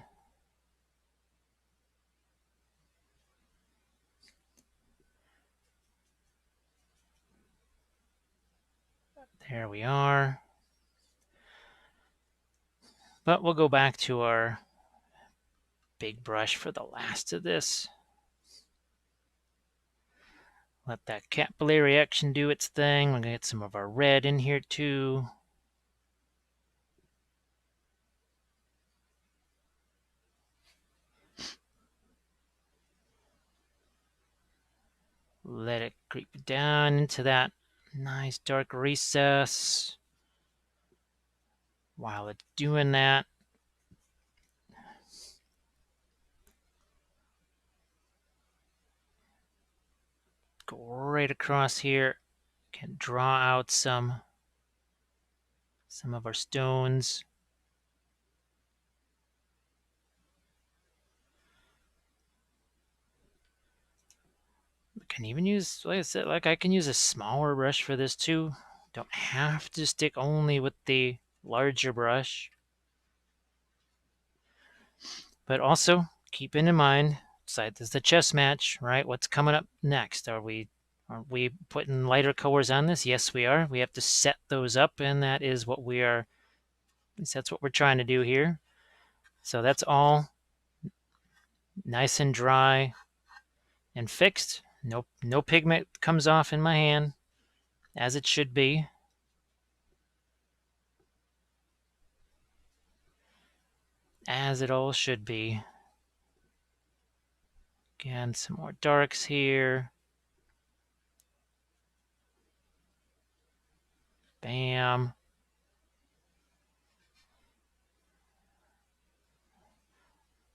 There we are. But we'll go back to our big brush for the last of this. Let that capillary action do its thing. We're going to get some of our red in here too. Let it creep down into that nice dark recess. While it's doing that, go right across here. Can draw out some of our stones. We can even use, like I said, I can use a smaller brush for this too. Don't have to stick only with the larger brush. But also, keeping in mind, this is the chess match, right? What's coming up next? Are we putting lighter colors on this? Yes, we are. We have to set those up, and that is what we are, at least that's what we're trying to do here. So that's all nice and dry and fixed. No pigment comes off in my hand, as it should be. As it all should be. Again, some more darks here. Bam.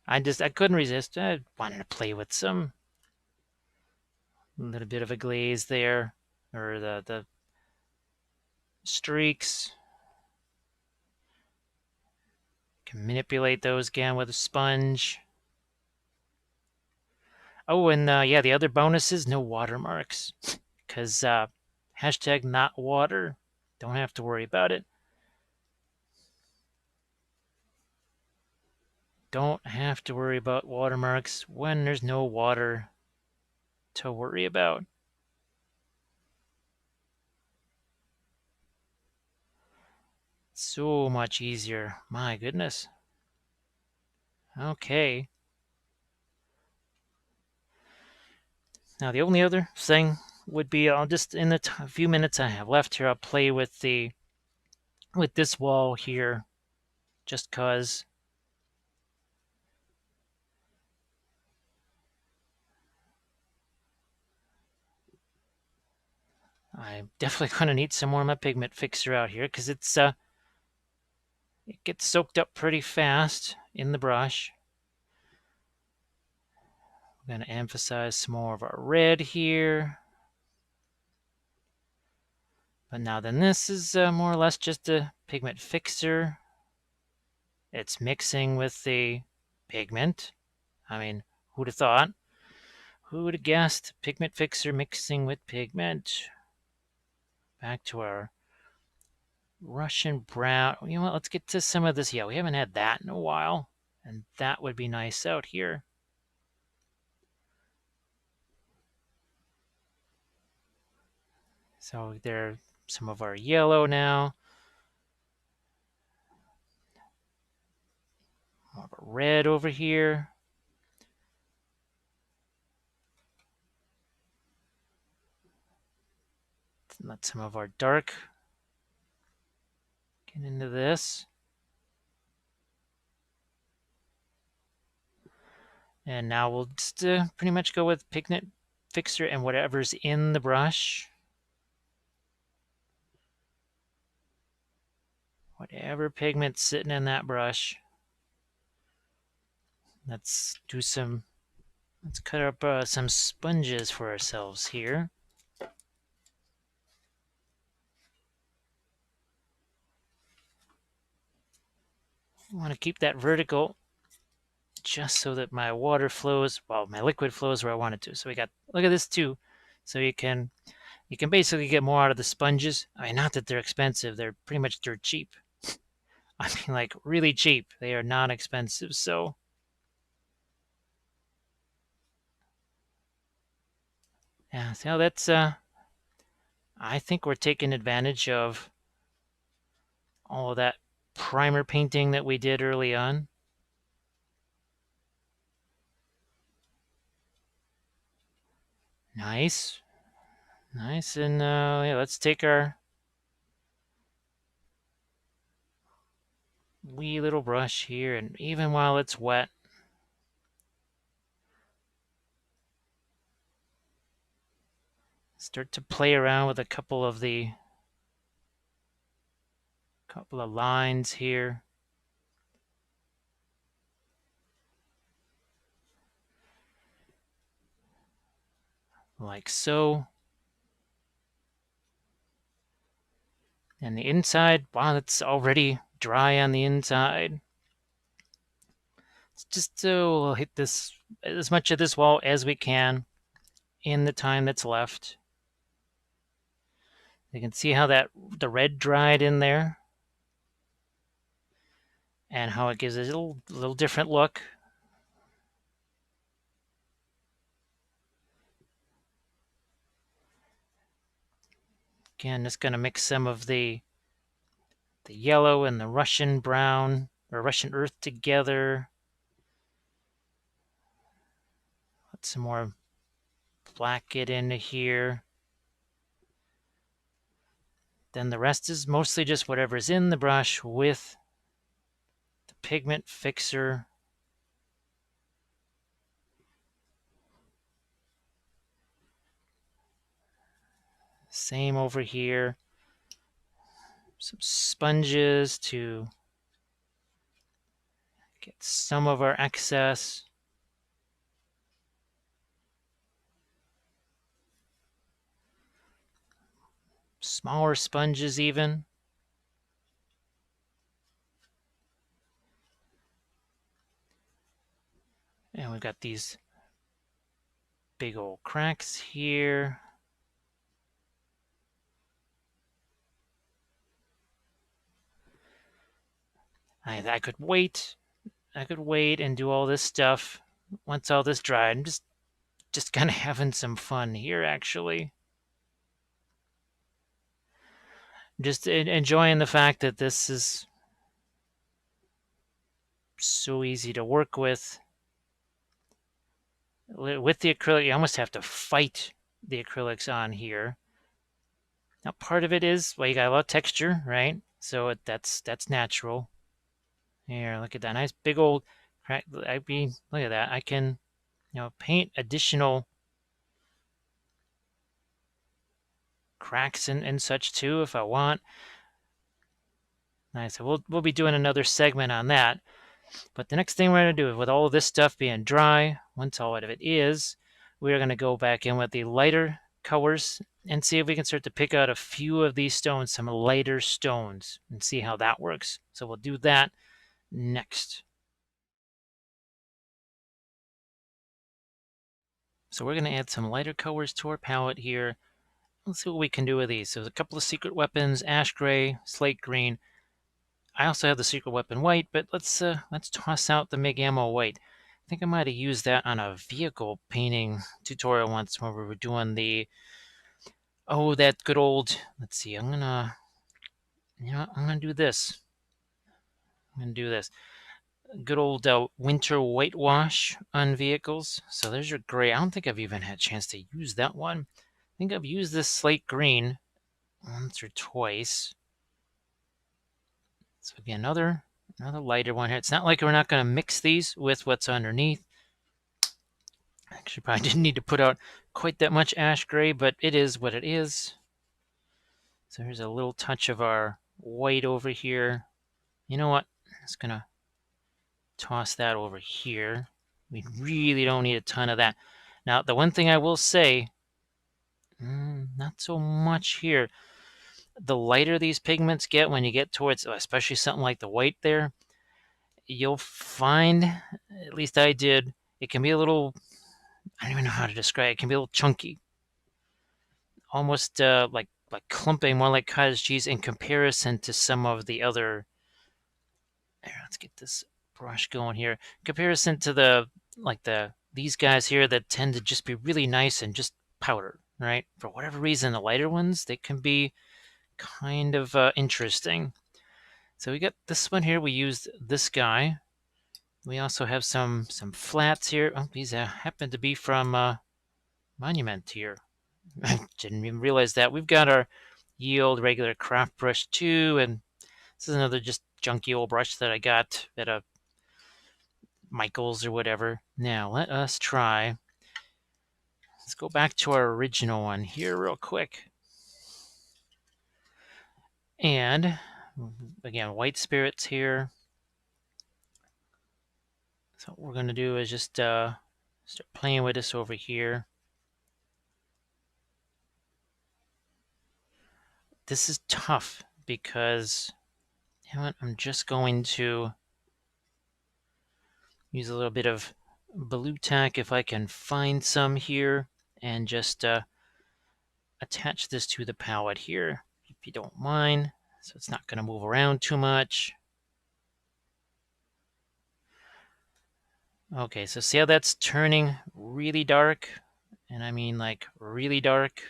I couldn't resist. I wanted to play with some little bit of a glaze there, or the streaks. Can manipulate those again with a sponge. Oh, and yeah, the other bonus is no watermarks, because hashtag not water. Don't have to worry about it. Don't have to worry about watermarks when there's no water to worry about. So much easier. My goodness. Okay. Now the only other thing would be I'll just in the few minutes I have left here I'll play with this wall here just cause I'm definitely going to need some more of my pigment fixer out here because it gets soaked up pretty fast in the brush. We're going to emphasize some more of our red here. But now then this is more or less just a pigment fixer. It's mixing with the pigment. I mean, who'd have thought? Who would have guessed? Pigment fixer mixing with pigment. Back to our Russian brown. You know what? Let's get to some of this. Yeah, we haven't had that in a while. And that would be nice out here. So there's some of our yellow now. More of a red over here. Let some of our dark get into this. And now we'll just pretty much go with pigment fixer and whatever's in the brush. Whatever pigment's sitting in that brush. Let's cut up some sponges for ourselves here. I want to keep that vertical just so that my water flows, well, my liquid flows where I want it to. So we got, look at this too. So you can basically get more out of the sponges. I mean, not that they're expensive, they're pretty much dirt cheap. I mean, like really cheap. They are not expensive, so. Yeah, so that's, I think we're taking advantage of all of that primer painting that we did early on. Nice. Nice, and yeah, let's take our wee little brush here, and even while it's wet, start to play around with a couple of lines here. Like so. And the inside, wow, it's already dry on the inside. It's just so we'll hit this as much of this wall as we can in the time that's left. You can see how the red dried in there and how it gives it a little different look. Again, just going to mix some of the yellow and the Russian brown or Russian earth together. Let some more black get into here. Then the rest is mostly just whatever's in the brush with the pigment fixer. Same over here. Some sponges to get some of our excess. Smaller sponges even. And we've got these big old cracks here. I could wait. I could wait and do all this stuff once all this dried. I'm just just kind of having some fun here, actually. Just enjoying the fact that this is so easy to work with. With the acrylic, you almost have to fight the acrylics on here. Now, part of it is, well, you got a lot of texture, right? So that's natural. Here, look at that nice big old crack. I mean, look at that. I can, paint additional cracks and such too if I want. Nice. So we'll be doing another segment on that. But the next thing we're going to do, with all of this stuff being dry, once all of it is, we're going to go back in with the lighter colors and see if we can start to pick out a few of these stones, some lighter stones, and see how that works. So we'll do that next. So we're going to add some lighter colors to our palette here. Let's see what we can do with these. So there's a couple of secret weapons, ash gray, slate green. I also have the secret weapon white, but let's toss out the MIG ammo white. I think I might have used that on a vehicle painting tutorial once when we were doing that good old, let's see, I'm gonna do this. I'm gonna do this. Good old winter whitewash on vehicles. So there's your gray. I don't think I've even had a chance to use that one. I think I've used this slate green once or twice. So again, another lighter one here. It's not like we're not going to mix these with what's underneath. Actually, probably didn't need to put out quite that much ash gray, but it is what it is. So here's a little touch of our white over here. You know what? I'm just going to toss that over here. We really don't need a ton of that. Now, the one thing I will say, not so much here. The lighter these pigments get when you get towards, especially something like the white there, you'll find, at least I did, it can be a little, I don't even know how to describe it. It can be a little chunky, almost like clumping, more like cottage cheese in comparison to some of the other. Here, let's get this brush going here. In comparison to these guys here that tend to just be really nice and just powder, right? For whatever reason, the lighter ones, they can be kind of interesting. So we got this one here. We used this guy. We also have some flats here. Oh, these happen to be from Monument here. I didn't even realize that. We've got our Yield regular craft brush too, and this is another just junky old brush that I got at a Michael's or whatever. Now let us try. Let's go back to our original one here real quick. And again, white spirits here. So what we're going to do is just start playing with this over here. This is tough because, you know what, I'm just going to use a little bit of blue tack if I can find some here, and just attach this to the palette here, if you don't mind, so it's not going to move around too much. Okay, so see how that's turning really dark? And I mean like really dark.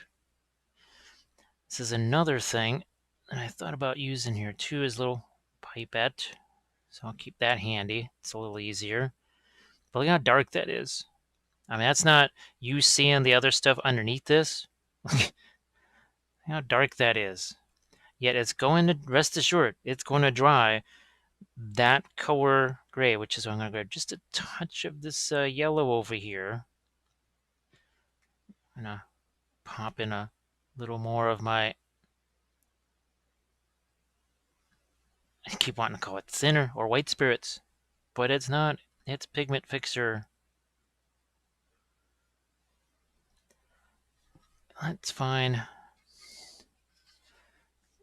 This is another thing that I thought about using here too, is a little pipette. So I'll keep that handy. It's a little easier. But look how dark that is. I mean, that's not you seeing the other stuff underneath this. Look how dark that is. Yet it's going to, rest assured, it's going to dry that color gray, which is why I'm going to grab just a touch of this yellow over here. I'm going to pop in a little more of my, I keep wanting to call it thinner or white spirits, but it's not. It's Pigment Fixer. Let's find a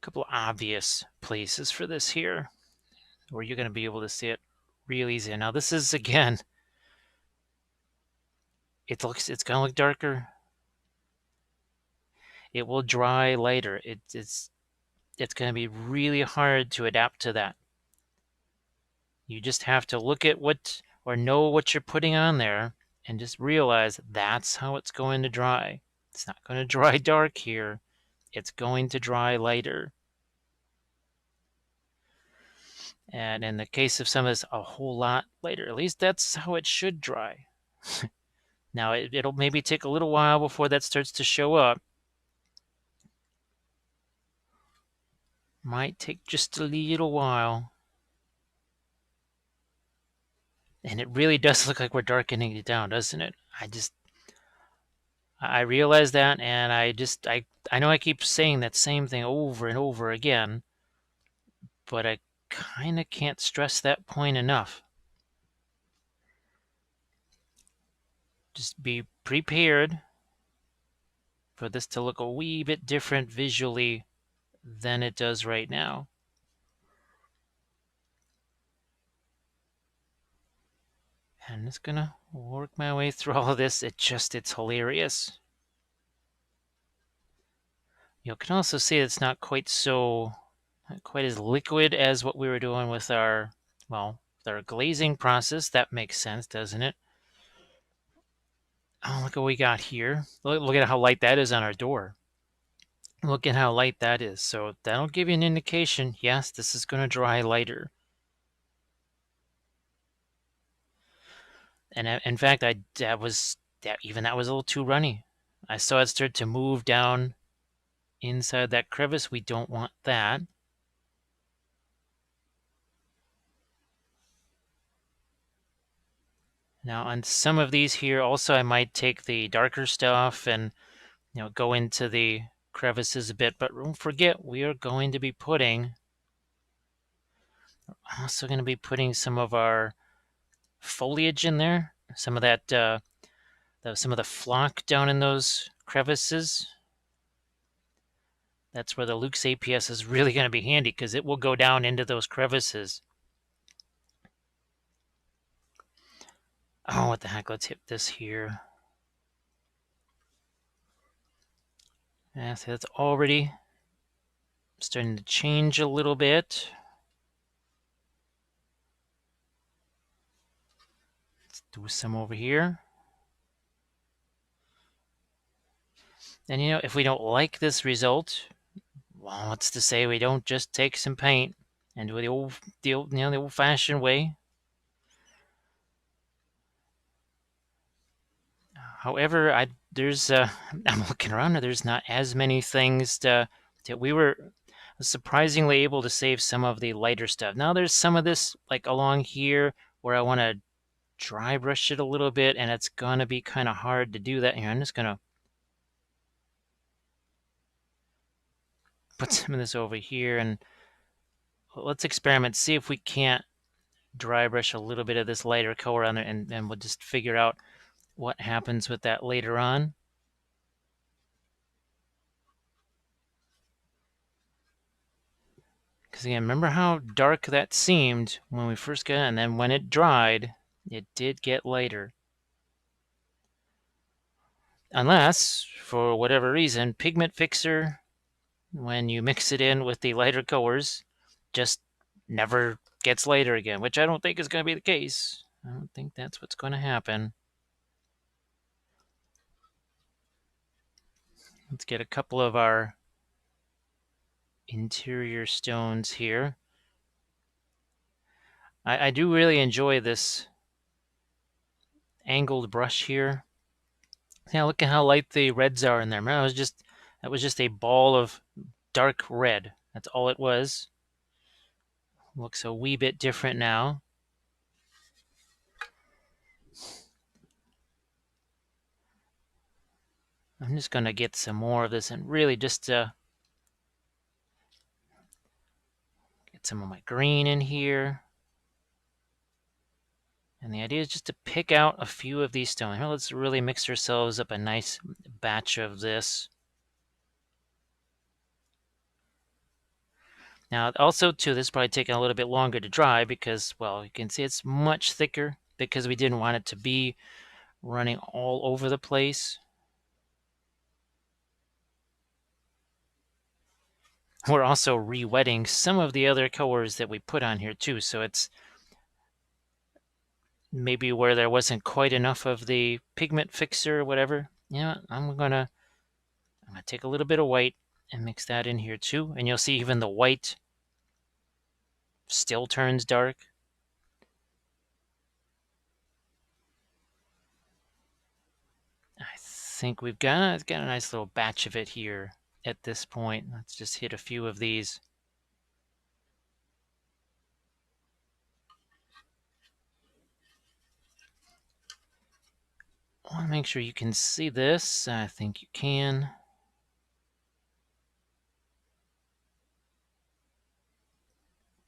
couple of obvious places for this here, where you're going to be able to see it real easy. Now this is, again, it's going to look darker. It will dry later. It's going to be really hard to adapt to that. You just have to look at what, or know what you're putting on there, and just realize that's how it's going to dry. It's not going to dry dark here. It's going to dry lighter. And in the case of some of this, a whole lot later. At least that's how it should dry. Now, it'll maybe take a little while before that starts to show up. Might take just a little while. And it really does look like we're darkening it down, doesn't it? I realize that, and I know I keep saying that same thing over and over again, but I kind of can't stress that point enough. Just be prepared for this to look a wee bit different visually than it does right now. And I'm just gonna work my way through all of this. It's hilarious. You can also see it's not quite as liquid as what we were doing with our glazing process. That makes sense, doesn't it? Oh, look what we got here. Look at how light that is on our door. Look at how light that is. So that'll give you an indication. Yes, this is going to dry lighter. And in fact, that was a little too runny. I saw it start to move down inside that crevice. We don't want that. Now on some of these here, also I might take the darker stuff and go into the crevices a bit. But don't forget, we are going to be putting some of our foliage in there. Some of that, some of the flock down in those crevices. That's where the Luxe APS is really going to be handy, because it will go down into those crevices. Oh, what the heck? Let's hit this here. Yeah, see, that's already starting to change a little bit. Let's do some over here. And if we don't like this result, well, what's to say we don't just take some paint and do it the old-fashioned way. However, I'm looking around, there's not as many things that we were surprisingly able to save some of the lighter stuff. Now there's some of this like along here where I want to dry brush it a little bit, and it's going to be kind of hard to do that here. I'm just going to put some of this over here, and let's experiment, see if we can't dry brush a little bit of this lighter color on there, and we'll just figure out what happens with that later on. Because again, remember how dark that seemed when we first got it, and then when it dried, it did get lighter. Unless, for whatever reason, Pigment Fixer, when you mix it in with the lighter colors, just never gets lighter again, which I don't think is going to be the case. I don't think that's what's going to happen. Let's get a couple of our interior stones here. I do really enjoy this angled brush here. Yeah, look at how light the reds are in there. Man, that was just a ball of dark red. That's all it was. Looks a wee bit different now. I'm just going to get some more of this and really just get some of my green in here. And the idea is just to pick out a few of these stones. Here, let's really mix ourselves up a nice batch of this. Now, also, too, this is probably taking a little bit longer to dry because, well, you can see it's much thicker because we didn't want it to be running all over the place. We're also re-wetting some of the other colors that we put on here, too, so it's maybe where there wasn't quite enough of the pigment fixer or whatever. Yeah, I'm gonna take a little bit of white and mix that in here too, and you'll see even the white still turns dark. I think we've got a nice little batch of it here at this point. Let's just hit a few of these. I want to make sure you can see this. I think you can.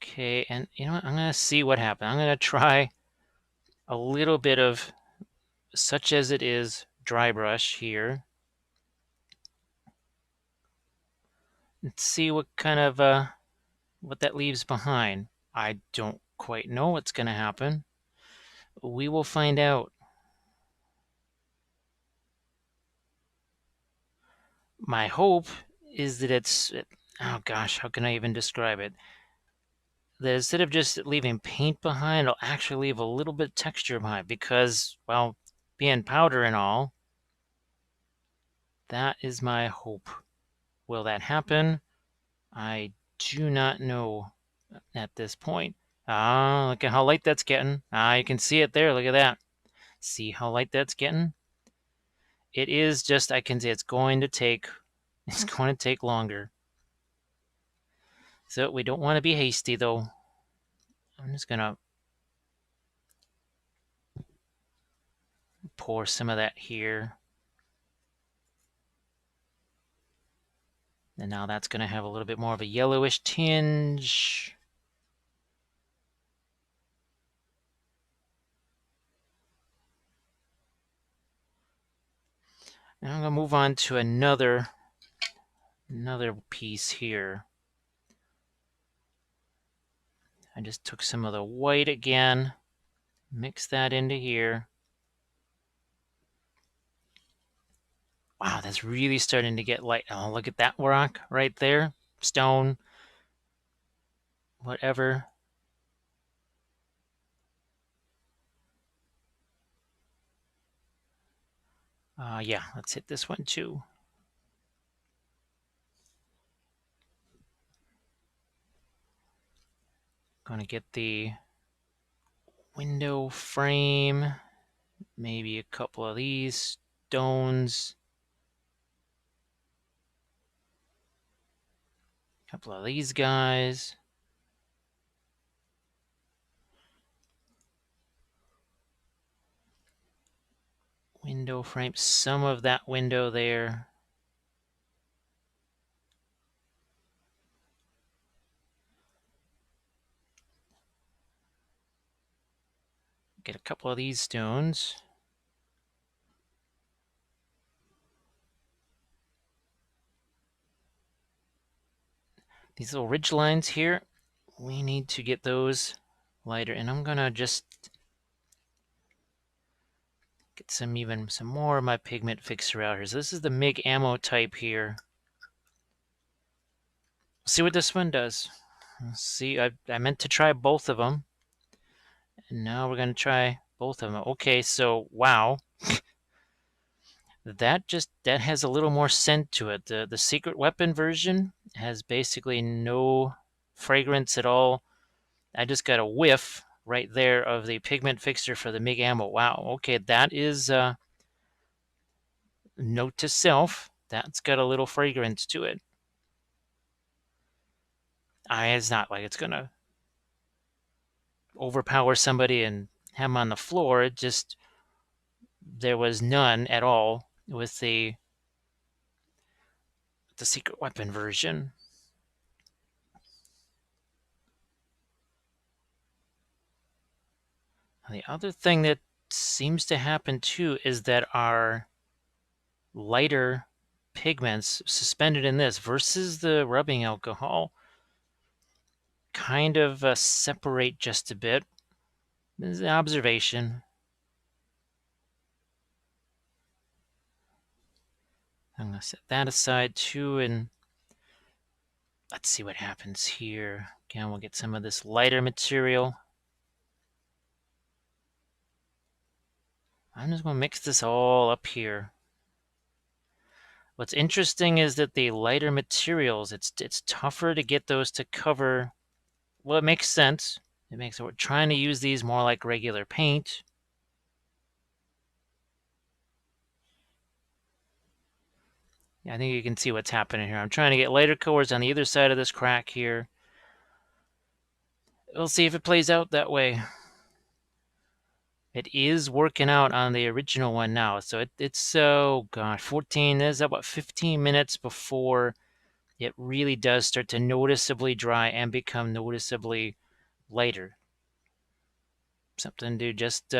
Okay, and you know what? I'm going to see what happens. I'm going to try a little bit of Such As It Is dry brush here. Let's see what kind of what that leaves behind. I don't quite know what's going to happen. We will find out. My hope is that oh gosh, how can I even describe it? That instead of just leaving paint behind, it'll actually leave a little bit of texture behind because, well, being powder and all, that is my hope. Will that happen? I do not know at this point. Ah, look at how light that's getting. Ah, you can see it there. Look at that. See how light that's getting? It is just, I can see it's going to take longer. So we don't want to be hasty though. I'm just gonna pour some of that here. And now that's going to have a little bit more of a yellowish tinge. Now I'm going to move on to another piece here. I just took some of the white again, mix that into here. Wow, that's really starting to get light. Oh, look at that rock right there. Stone, whatever. Yeah, let's hit this one too. Gonna get the window frame, maybe a couple of these stones, a couple of these guys. Window frame, some of that window there. Get a couple of these stones. These little ridge lines here, we need to get those lighter. And I'm gonna just get some more of my pigment fixer out here. So this is the MIG ammo type here. See what this one does. See, I meant to try both of them. And now we're gonna try both of them. Okay, so wow. That has a little more scent to it. The secret weapon version has basically no fragrance at all. I just got a whiff right there of the pigment fixer for the MIG ammo. Wow, okay, that is note to self. That's got a little fragrance to it. It's not like it's gonna overpower somebody and have them on the floor. It just, there was none at all with the secret weapon version. The other thing that seems to happen too is that our lighter pigments suspended in this versus the rubbing alcohol kind of separate just a bit. This is an observation. I'm going to set that aside too, and let's see what happens here. Again, we'll get some of this lighter material. I'm just going to mix this all up here. What's interesting is that the lighter materials, it's tougher to get those to cover. Well, it makes sense. It makes it. We're trying to use these more like regular paint. Yeah, I think you can see what's happening here. I'm trying to get lighter colors on the other side of this crack here. We'll see if it plays out that way. It is working out on the original one now. So it's so, God, 14 is about 15 minutes before it really does start to noticeably dry and become noticeably lighter. Something to just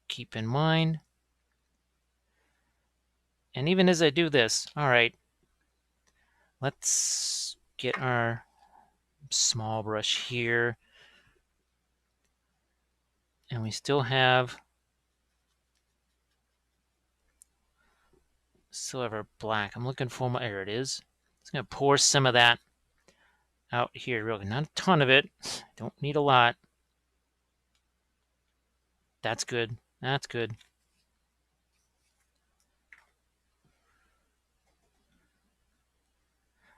keep in mind. And even as I do this, all right, let's get our small brush here. And we still have our black. I'm looking for my, there it is. Just gonna pour some of that out here, really, not a ton of it. Don't need a lot. That's good. That's good.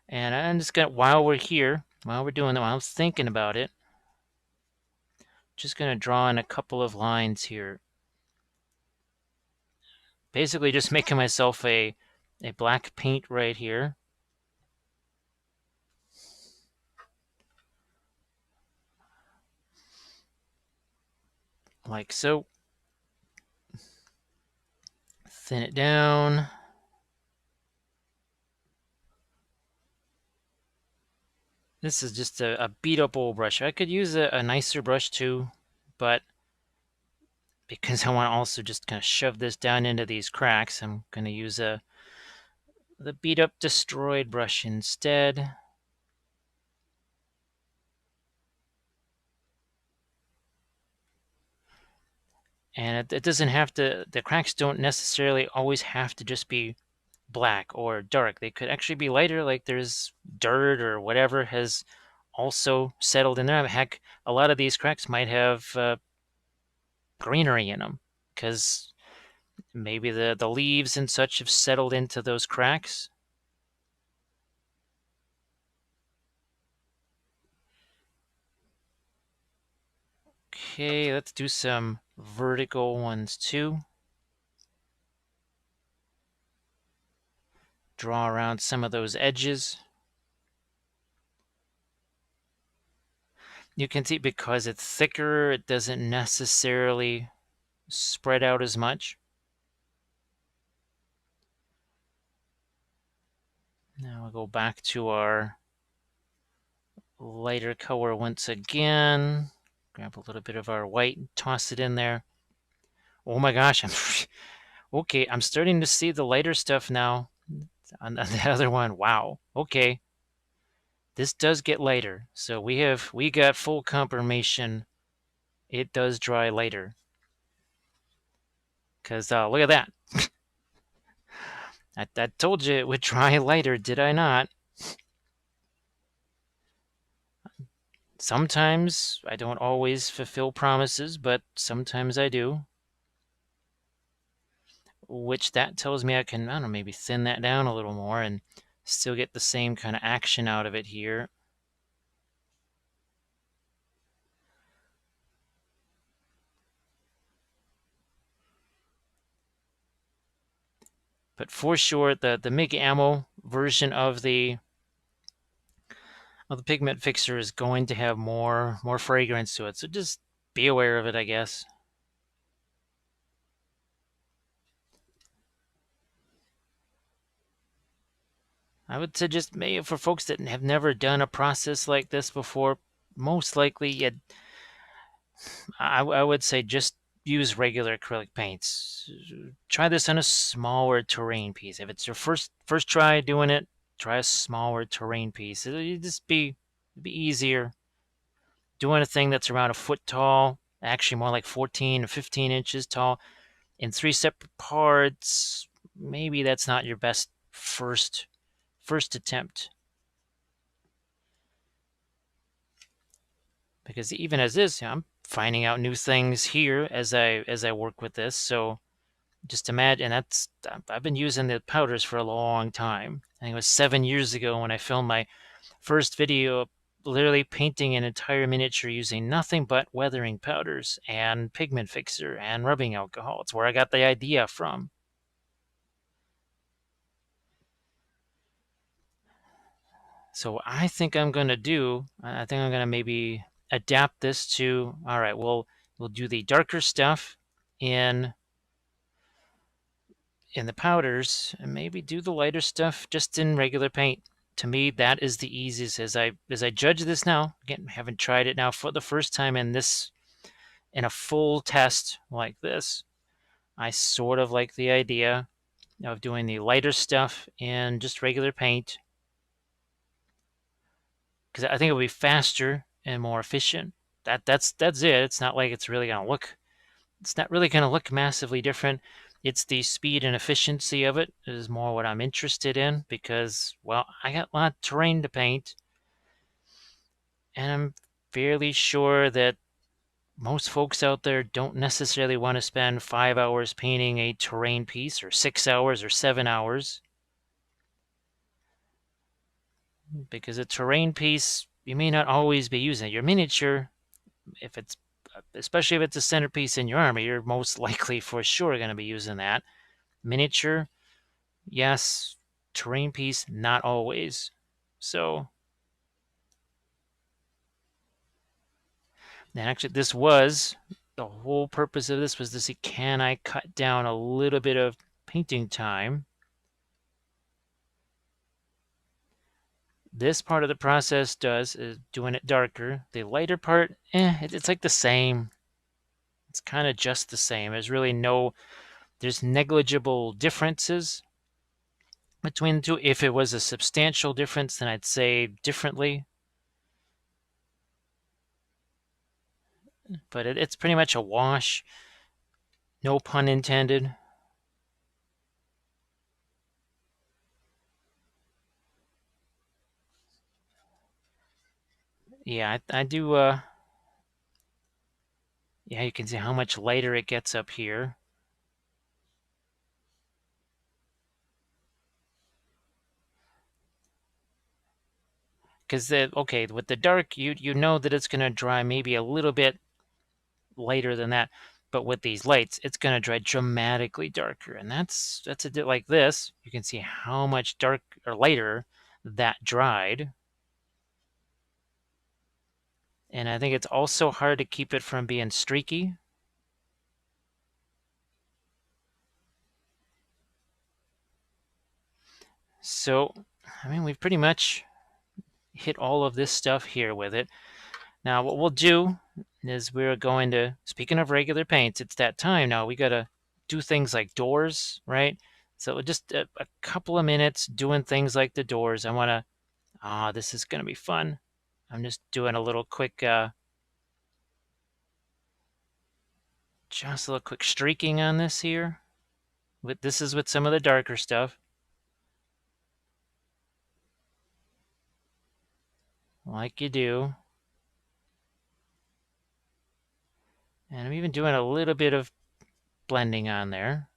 And I'm just gonna, while we're here, while we're doing that, while I was thinking about it, just gonna draw in a couple of lines here. Basically, just making myself a black paint right here. Like so. Thin it down. This is just a beat up old brush. I could use a nicer brush too, but because I want to also just kind of shove this down into these cracks, I'm going to use the beat up destroyed brush instead. And it doesn't have to, the cracks don't necessarily always have to just be black or dark. They could actually be lighter, like there's dirt or whatever has also settled in there. Heck, a lot of these cracks might have greenery in them because maybe the leaves and such have settled into those cracks. Okay, let's do some vertical ones too. Draw around some of those edges. You can see because it's thicker, it doesn't necessarily spread out as much. Now we'll go back to our lighter color once again. Grab a little bit of our white and toss it in there. Oh my gosh, okay, I'm starting to see the lighter stuff now on the other one. Wow, okay. This does get lighter. So we got full confirmation it does dry lighter. Because look at that. I told you it would dry lighter, did I not? Sometimes I don't always fulfill promises, but sometimes I do. Which that tells me I can, I don't know, maybe thin that down a little more and still get the same kind of action out of it here. But for sure, the MIG ammo version of the pigment fixer is going to have more fragrance to it. So just be aware of it, I guess. I would suggest maybe for folks that have never done a process like this before, most likely I would say just use regular acrylic paints. Try this on a smaller terrain piece. If it's your first try doing it, try a smaller terrain piece. It'll just be easier. Doing a thing that's around a foot tall, actually more like 14 or 15 inches tall, in 3 separate parts, maybe that's not your best first attempt. Because even as is, I'm finding out new things here as I work with this. So Just imagine, I've been using the powders for a long time. I think it was 7 years ago when I filmed my first video, literally painting an entire miniature using nothing but weathering powders and pigment fixer and rubbing alcohol. It's where I got the idea from. So I think I'm going to maybe adapt this to, all right, we'll do the darker stuff in the powders and maybe do the lighter stuff just in regular paint. To me, that is the easiest. As I judge this now, again, haven't tried it now for the first time in a full test like this. I sort of like the idea of doing the lighter stuff in just regular paint because I think it'll be faster and more efficient. That's it. It's not like it's not really going to look massively different. It's the speed and efficiency of it is more what I'm interested in because, well, I got a lot of terrain to paint, and I'm fairly sure that most folks out there don't necessarily want to spend 5 hours painting a terrain piece, or 6 hours, or 7 hours, because a terrain piece, you may not always be using it. Your miniature, especially if it's a centerpiece in your army, you're most likely for sure going to be using that. Miniature, yes. Terrain piece, not always. So, and actually, the whole purpose of this was to see, can I cut down a little bit of painting time? This part of the process is doing it darker. The lighter part, it's like the same. It's kind of just the same. There's negligible differences between the two. If it was a substantial difference, then I'd say differently. But it's pretty much a wash. No pun intended. Yeah, I do. Yeah, you can see how much lighter it gets up here. Because okay, with the dark, you know that it's going to dry maybe a little bit lighter than that, but with these lights, it's going to dry dramatically darker, and that's a bit like this. You can see how much dark or lighter that dried, and I think it's also hard to keep it from being streaky. So, I mean, we've pretty much hit all of this stuff here with it. Now, what we'll do is we're going to, speaking of regular paints, it's that time now. We got to do things like doors, right? So just a couple of minutes doing things like the doors. I want to, this is going to be fun. I'm just doing a little quick, just a little quick streaking on this here. This is with some of the darker stuff. Like you do. And I'm even doing a little bit of blending on there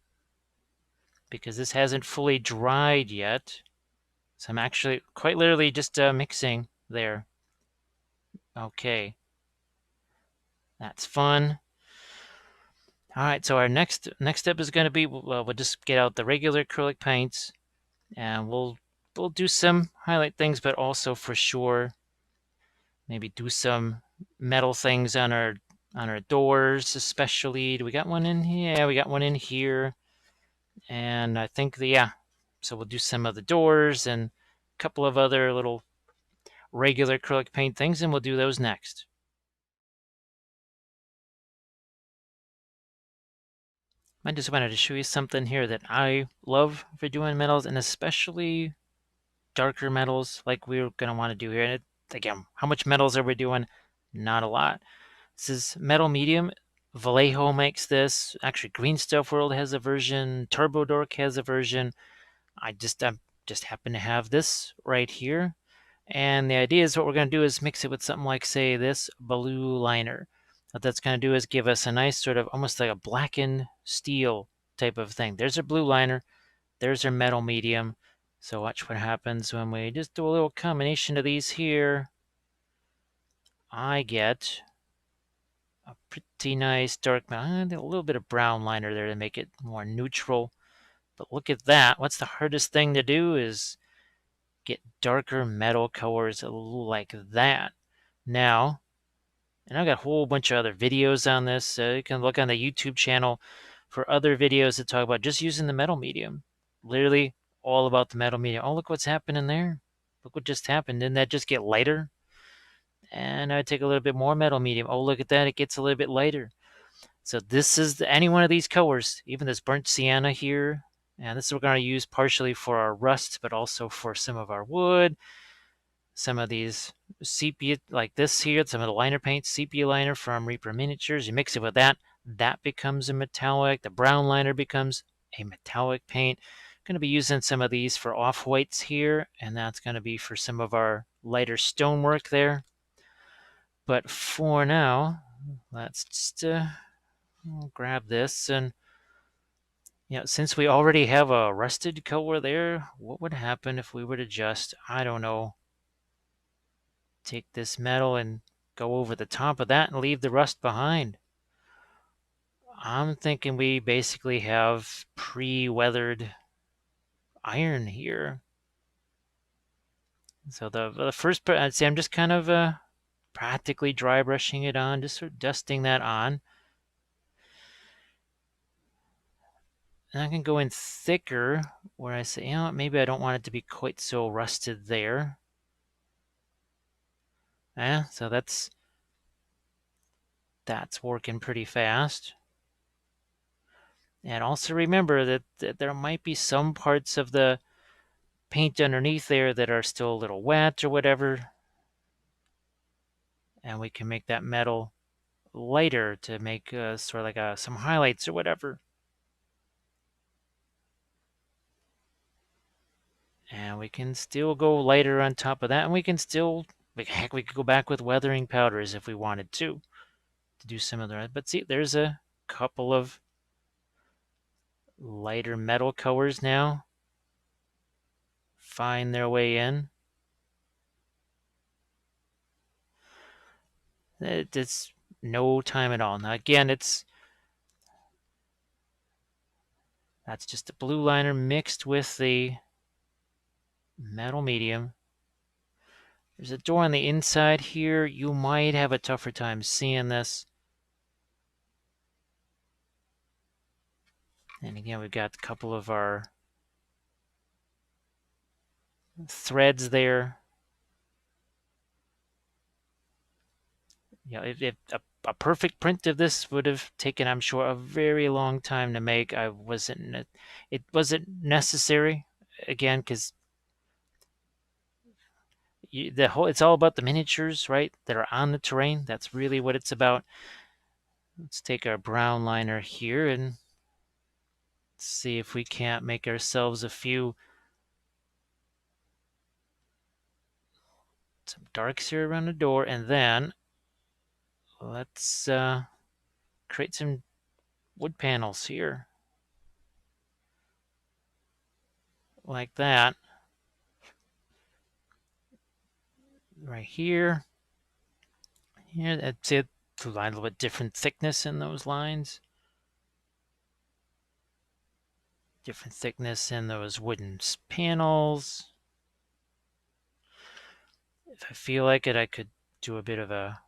because this hasn't fully dried yet. So I'm actually quite literally just mixing there. Okay. That's fun. All right, so our next step is going to be we'll just get out the regular acrylic paints, and we'll do some highlight things, but also for sure maybe do some metal things on our doors, especially. Do we got one in here? Yeah, we got one in here, and I think so we'll do some of the doors and a couple of other little regular acrylic paint things, and we'll do those next. I just wanted to show you something here that I love for doing metals, and especially darker metals like we're going to want to do here. And again, how much metals are we doing? Not a lot. This is metal medium. Vallejo makes this. Actually, Green Stuff World has a version. Turbo Dork has a version. I just happen to have this right here. And the idea is what we're going to do is mix it with something like, say, this blue liner. What that's going to do is give us a nice sort of almost like a blackened steel type of thing. There's our blue liner. There's our metal medium. So watch what happens when we just do a little combination of these here. I get a pretty nice dark, a little bit of brown liner there to make it more neutral. But look at that. What's the hardest thing to do is get darker metal colors like that. Now, and I've got a whole bunch of other videos on this. You can look on the YouTube channel for other videos that talk about just using the metal medium. Literally all about the metal medium. Oh, look what's happening there. Look what just happened. Didn't that just get lighter? And I take a little bit more metal medium. Oh, look at that. It gets a little bit lighter. So this is any one of these colors, even this burnt sienna here. And this is what we're going to use partially for our rust, but also for some of our wood. Some of these sepia, like this here, some of the liner paint, sepia liner from Reaper Miniatures. You mix it with that, that becomes a metallic. The brown liner becomes a metallic paint. I'm going to be using some of these for off-whites here, and that's going to be for some of our lighter stonework there. But for now, let's just grab this, and since we already have a rusted color there, what would happen if we were to just, I don't know, take this metal and go over the top of that and leave the rust behind? I'm thinking we basically have pre-weathered iron here. So the first part, I'd say I'm just kind of practically dry brushing it on, just sort of dusting that on. And I can go in thicker where I say, maybe I don't want it to be quite so rusted there. So that's working pretty fast. And also remember that there might be some parts of the paint underneath there that are still a little wet or whatever. And we can make that metal lighter to make sort of like some highlights or whatever. And we can still go lighter on top of that. And we can still, heck, we could go back with weathering powders if we wanted to do some of the, but see, there's a couple of lighter metal colors now find their way in. It's no time at all. Now again, that's just a blue liner mixed with the metal medium. There's a door on the inside here. You might have a tougher time seeing this. And again, we've got a couple of our threads there. If a perfect print of this would have taken, I'm sure, a very long time to make. It wasn't necessary, again, because it's all about the miniatures, right, that are on the terrain. That's really what it's about. Let's take our brown liner here and see if we can't make ourselves some darks here around the door, and then let's create some wood panels here like that. Right here. Here, that's it. A little bit different thickness in those lines. Different thickness in those wooden panels. If I feel like it, I could do a bit of a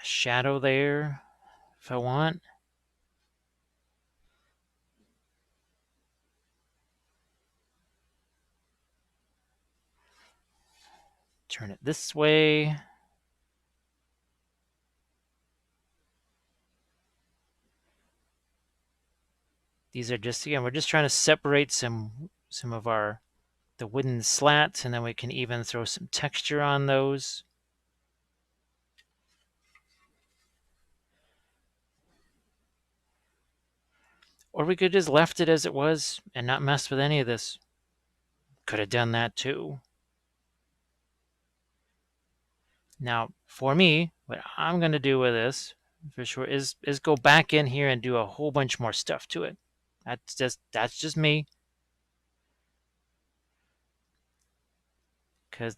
shadow there if I want. Turn it this way. These are just, again, we're just trying to separate some of the wooden slats, and then we can even throw some texture on those. Or we could just left it as it was and not mess with any of this. Could have done that too. Now, for me, what I'm going to do with this, for sure, is go back in here and do a whole bunch more stuff to it. That's just me, because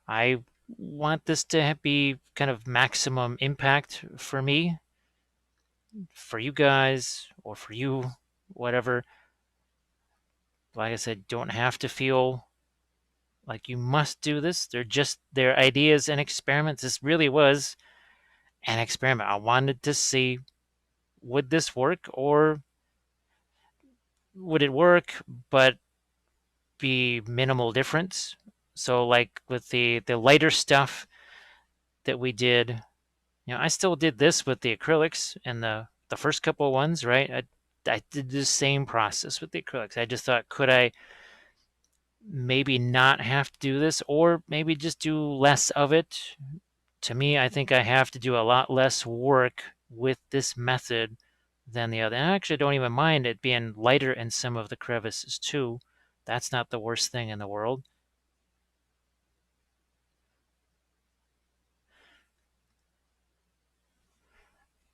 I want this to be kind of maximum impact for me, for you guys, or for you, whatever. Like I said, don't have to feel like you must do this. They're ideas and experiments. This really was an experiment. I wanted to see, would this work, or would it work but be minimal difference? So like with the lighter stuff that we did, I still did this with the acrylics and the first couple of ones, right? I did the same process with the acrylics. I just thought, could I maybe not have to do this, or maybe just do less of it? To me, I think I have to do a lot less work with this method than the other. And I actually don't even mind it being lighter in some of the crevices too. That's not the worst thing in the world.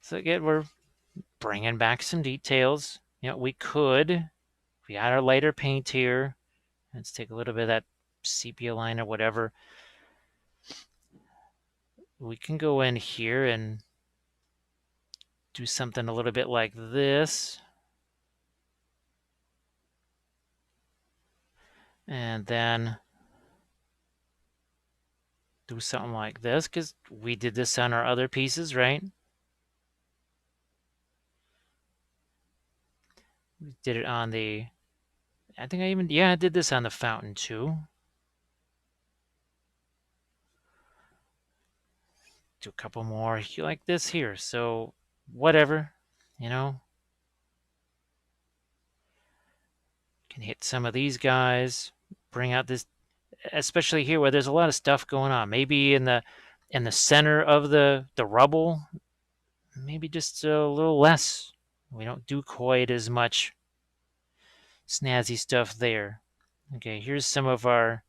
So again, we're bringing back some details. We got our lighter paint here. Let's take a little bit of that sepia line or whatever. We can go in here and do something a little bit like this. And then do something like this, because we did this on our other pieces, right? We did it on I think I did this on the fountain too. Do a couple more like this here. So whatever, you know, can hit some of these guys, bring out this, especially here where there's a lot of stuff going on. Maybe in the center of the rubble, maybe just a little less. We don't do quite as much snazzy stuff there. Okay, here's some of the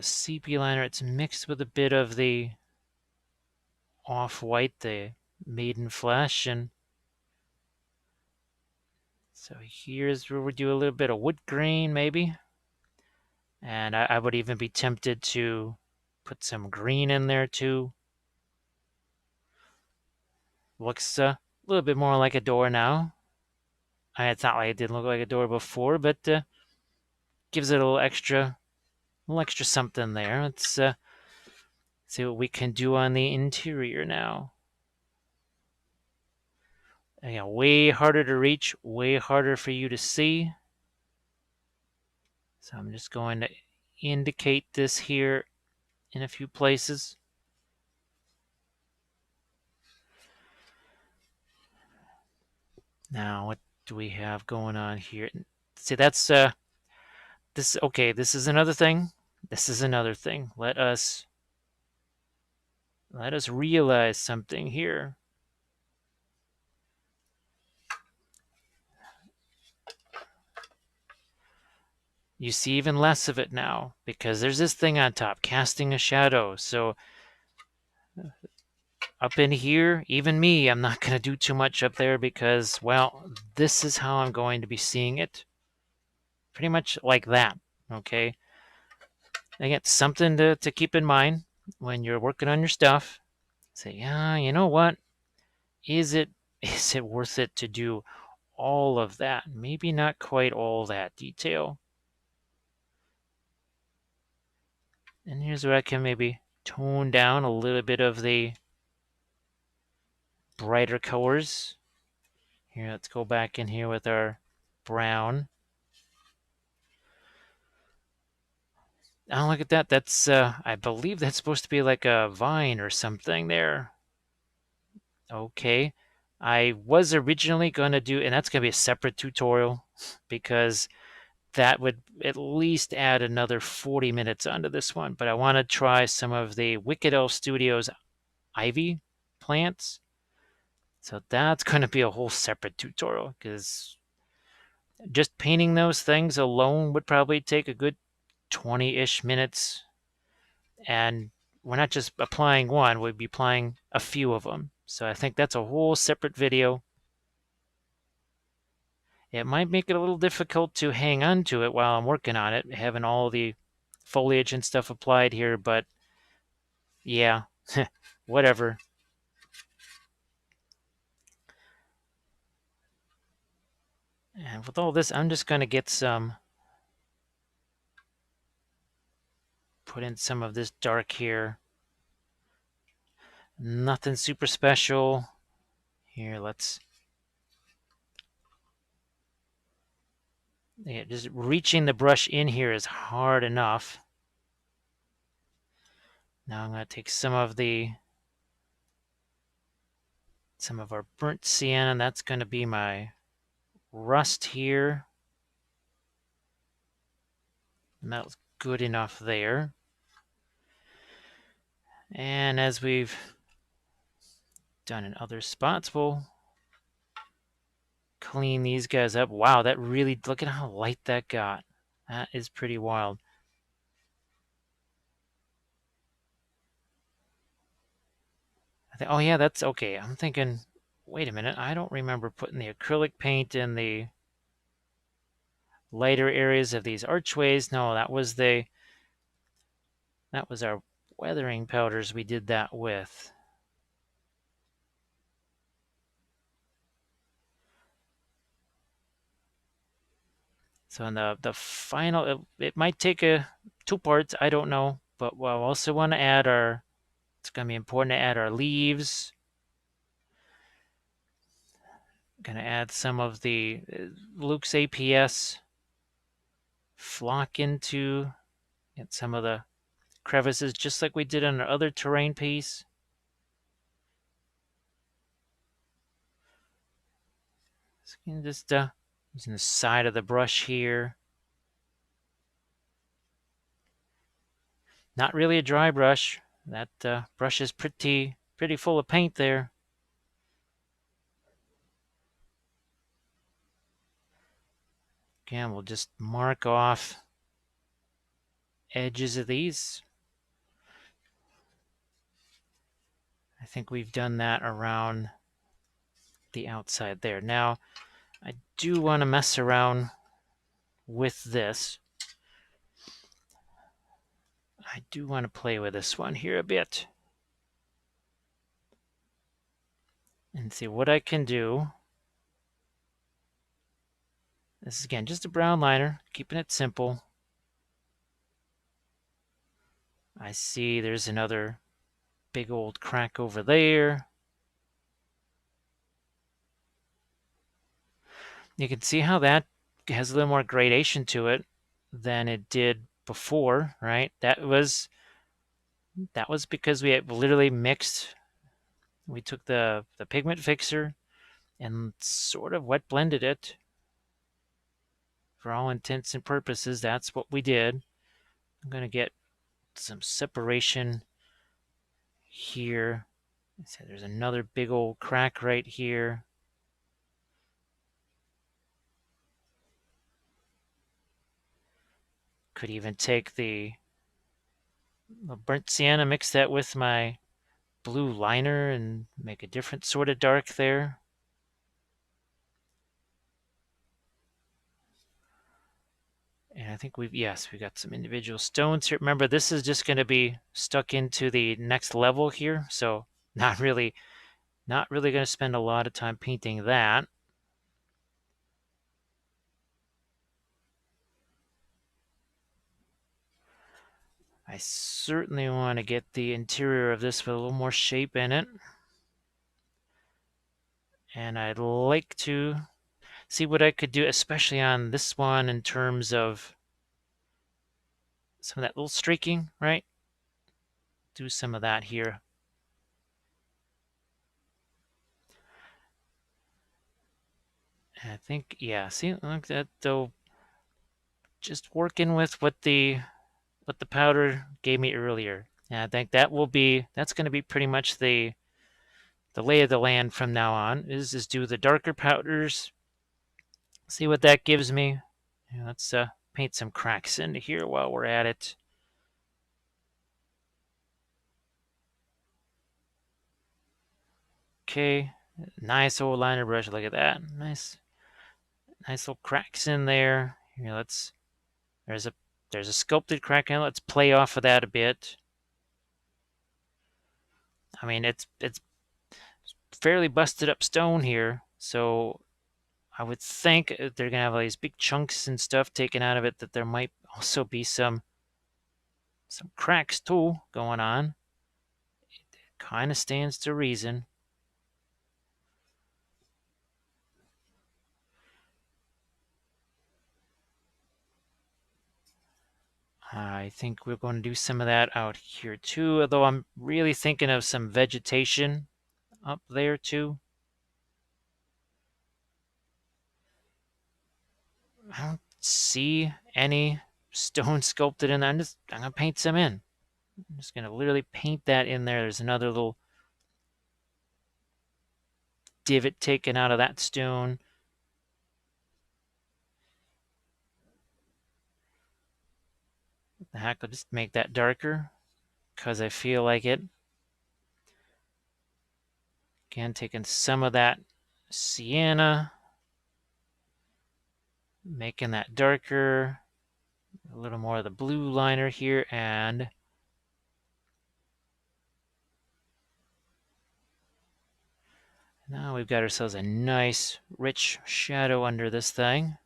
sepia liner. It's mixed with a bit of the off-white, the maiden flesh, and so here's where we do a little bit of wood grain maybe. And I would even be tempted to put some green in there too. Looks a little bit more like a door now. It's not like it didn't look like a door before, but gives it a little extra something there. Let's see what we can do on the interior now. Again, way harder to reach, way harder for you to see. So I'm just going to indicate this here in a few places. Now, what do we have going on here? See, that's this. Okay, this is another thing. This is another thing. Let us realize something here. You see even less of it now because there's this thing on top, casting a shadow. So up in here, even me, I'm not going to do too much up there because, well, this is how I'm going to be seeing it. Pretty much like that, okay? Again, something to keep in mind when you're working on your stuff. Say, yeah, you know what? Is it worth it to do all of that? Maybe not quite all that detail. And here's where I can maybe tone down a little bit of the brighter colors. Here, let's go back in here with our brown. Oh, look at that. That's, I believe that's supposed to be like a vine or something there. Okay. I was originally going to do, and that's going to be a separate tutorial because that would at least add another 40 minutes onto this one. But I want to try some of the Wicked Elf Studios ivy plants. So that's going to be a whole separate tutorial because just painting those things alone would probably take a good 20-ish minutes. And we're not just applying one, we'd be applying a few of them. So I think that's a whole separate video. It might make it a little difficult to hang on to it while I'm working on it, having all the foliage and stuff applied here, but yeah, whatever. And with all this, I'm just going to get put in some of this dark here. Nothing super special. Here, yeah, just reaching the brush in here is hard enough. Now I'm going to take some of our burnt sienna, and that's going to be my rust here. And that was good enough there. And as we've done in other spots, we'll clean these guys up. Wow, that really, look at how light that got. That is pretty wild. Oh yeah, that's okay. I'm thinking, wait a minute, I don't remember putting the acrylic paint in the lighter areas of these archways. No, that was our weathering powders we did that with. So in the final, it might take two parts, I don't know, but we'll also want to add it's going to be important to add our leaves. Going to add some of the Luke's APS flock into some of the crevices, just like we did on our other terrain piece. So you can just using the side of the brush here. Not really a dry brush. That brush is pretty full of paint there. Again, we'll just mark off edges of these. I think we've done that around the outside there. Now, I do want to mess around with this. I do want to play with this one here a bit and see what I can do. This is, again, just a brown liner, keeping it simple. I see there's another big old crack over there. You can see how that has a little more gradation to it than it did before, right? That was because we had literally mixed. We took the pigment fixer and sort of wet blended it. For all intents and purposes, that's what we did. I'm going to get some separation here. So there's another big old crack right here. Could even take the burnt sienna, mix that with my blue liner and make a different sort of dark there. And I think we got some individual stones here. Remember, this is just going to be stuck into the next level here, so not really going to spend a lot of time painting that. I certainly want to get the interior of this with a little more shape in it. And I'd like to see what I could do, especially on this one, in terms of some of that little streaking, right? Do some of that here. And I think, yeah, see, like that, though, just working with what the powder gave me earlier. And I think that's going to be pretty much the lay of the land from now on, is do the darker powders, see what that gives me. And let's paint some cracks into here while we're at it. Okay, nice old liner brush. Look at that. Nice little cracks in there. Here, there's a sculpted crack in it. Let's play off of that a bit. I mean, it's fairly busted up stone here, so I would think they're gonna have all these big chunks and stuff taken out of it, that there might also be some cracks too going on. It kind of stands to reason. I think we're going to do some of that out here too, although I'm really thinking of some vegetation up there too. I don't see any stone sculpted in there. I'm gonna paint some in. I'm just gonna literally paint that in there. There's another little divot taken out of that stone. The heck, I'll just make that darker because I feel like it. Again, taking some of that sienna, making that darker. A little more of the blue liner here, and now we've got ourselves a nice rich shadow under this thing.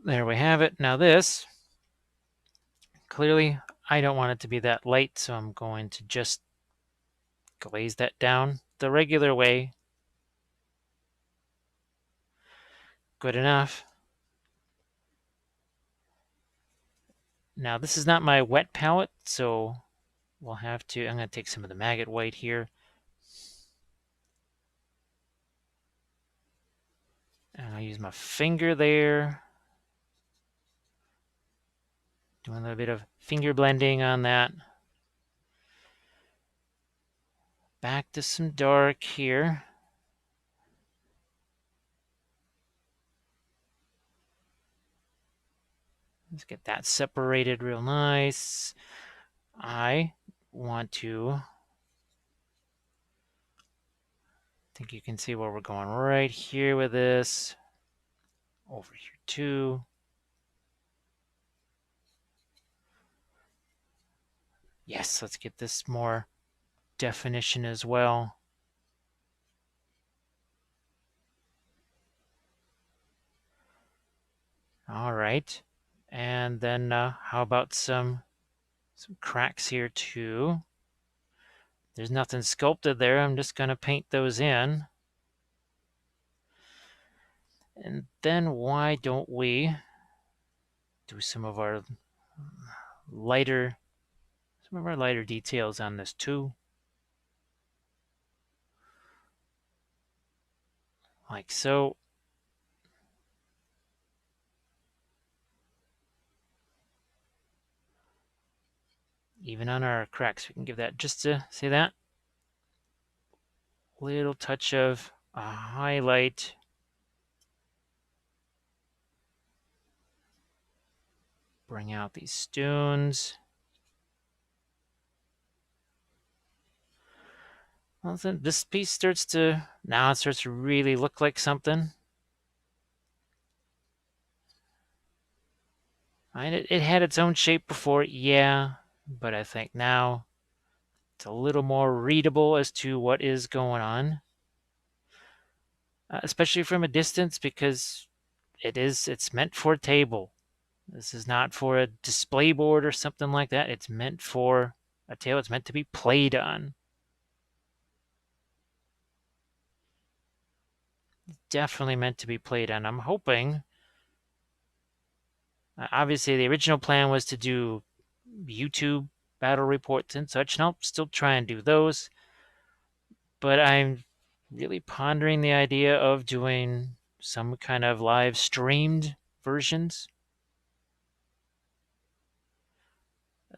There we have it. Now this, clearly I don't want it to be that light, so I'm going to just glaze that down the regular way. Good enough. Now this is not my wet palette, so we'll have to, I'm going to take some of the maggot white here. And I'll use my finger there. Doing a little bit of finger blending on that. Back to some dark here. Let's get that separated real nice. I want to, I think you can see where we're going right here with this. Over here too. Yes, let's get this more definition as well. All right. And then how about some cracks here too? There's nothing sculpted there. I'm just going to paint those in. And then why don't we do some of our lighter details on this too? Like so. Even on our cracks, we can give that, just to see that, little touch of a highlight. Bring out these stones. Well, then this piece starts to, now it starts to really look like something. And it had its own shape before, yeah, but I think now it's a little more readable as to what is going on. Especially from a distance, because it's meant for a table. This is not for a display board or something like that. It's meant for a table. It's meant to be played on. Definitely meant to be played on. I'm hoping, obviously the original plan was to do YouTube battle reports and such, and I'll still try and do those. But I'm really pondering the idea of doing some kind of live streamed versions.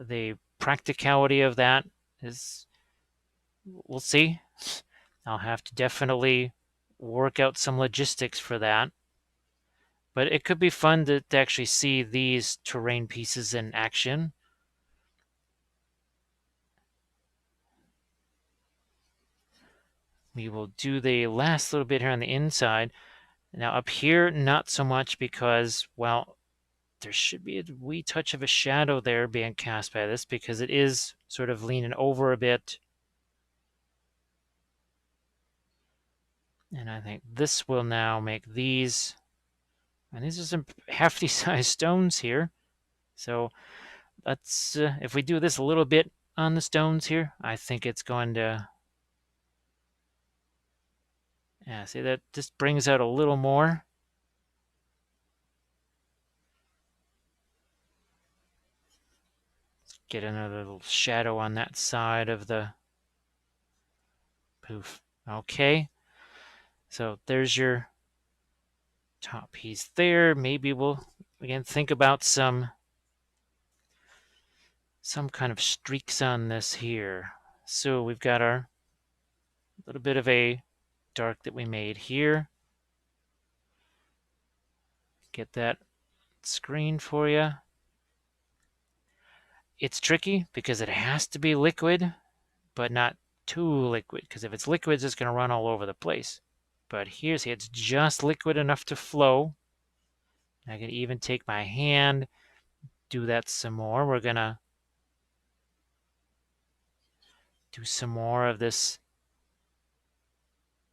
The practicality of that is, we'll see. I'll have to definitely work out some logistics for that. But it could be fun to actually see these terrain pieces in action. We will do the last little bit here on the inside. Now up here, not so much because, well, there should be a wee touch of a shadow there being cast by this because it is sort of leaning over a bit. And I think this will now make these, and these are some hefty sized stones here. So let's, if we do this a little bit on the stones here, I think it's going to, yeah, see that just brings out a little more. Let's get another little shadow on that side of the poof. Okay. So there's your top piece there. Maybe we'll again think about some kind of streaks on this here. So we've got our little bit of a dark that we made here. Get that screen for you. It's tricky because it has to be liquid, but not too liquid, because if it's liquid, it's just going to run all over the place. But here, see, it's just liquid enough to flow. I can even take my hand, do that some more. We're going to do some more of this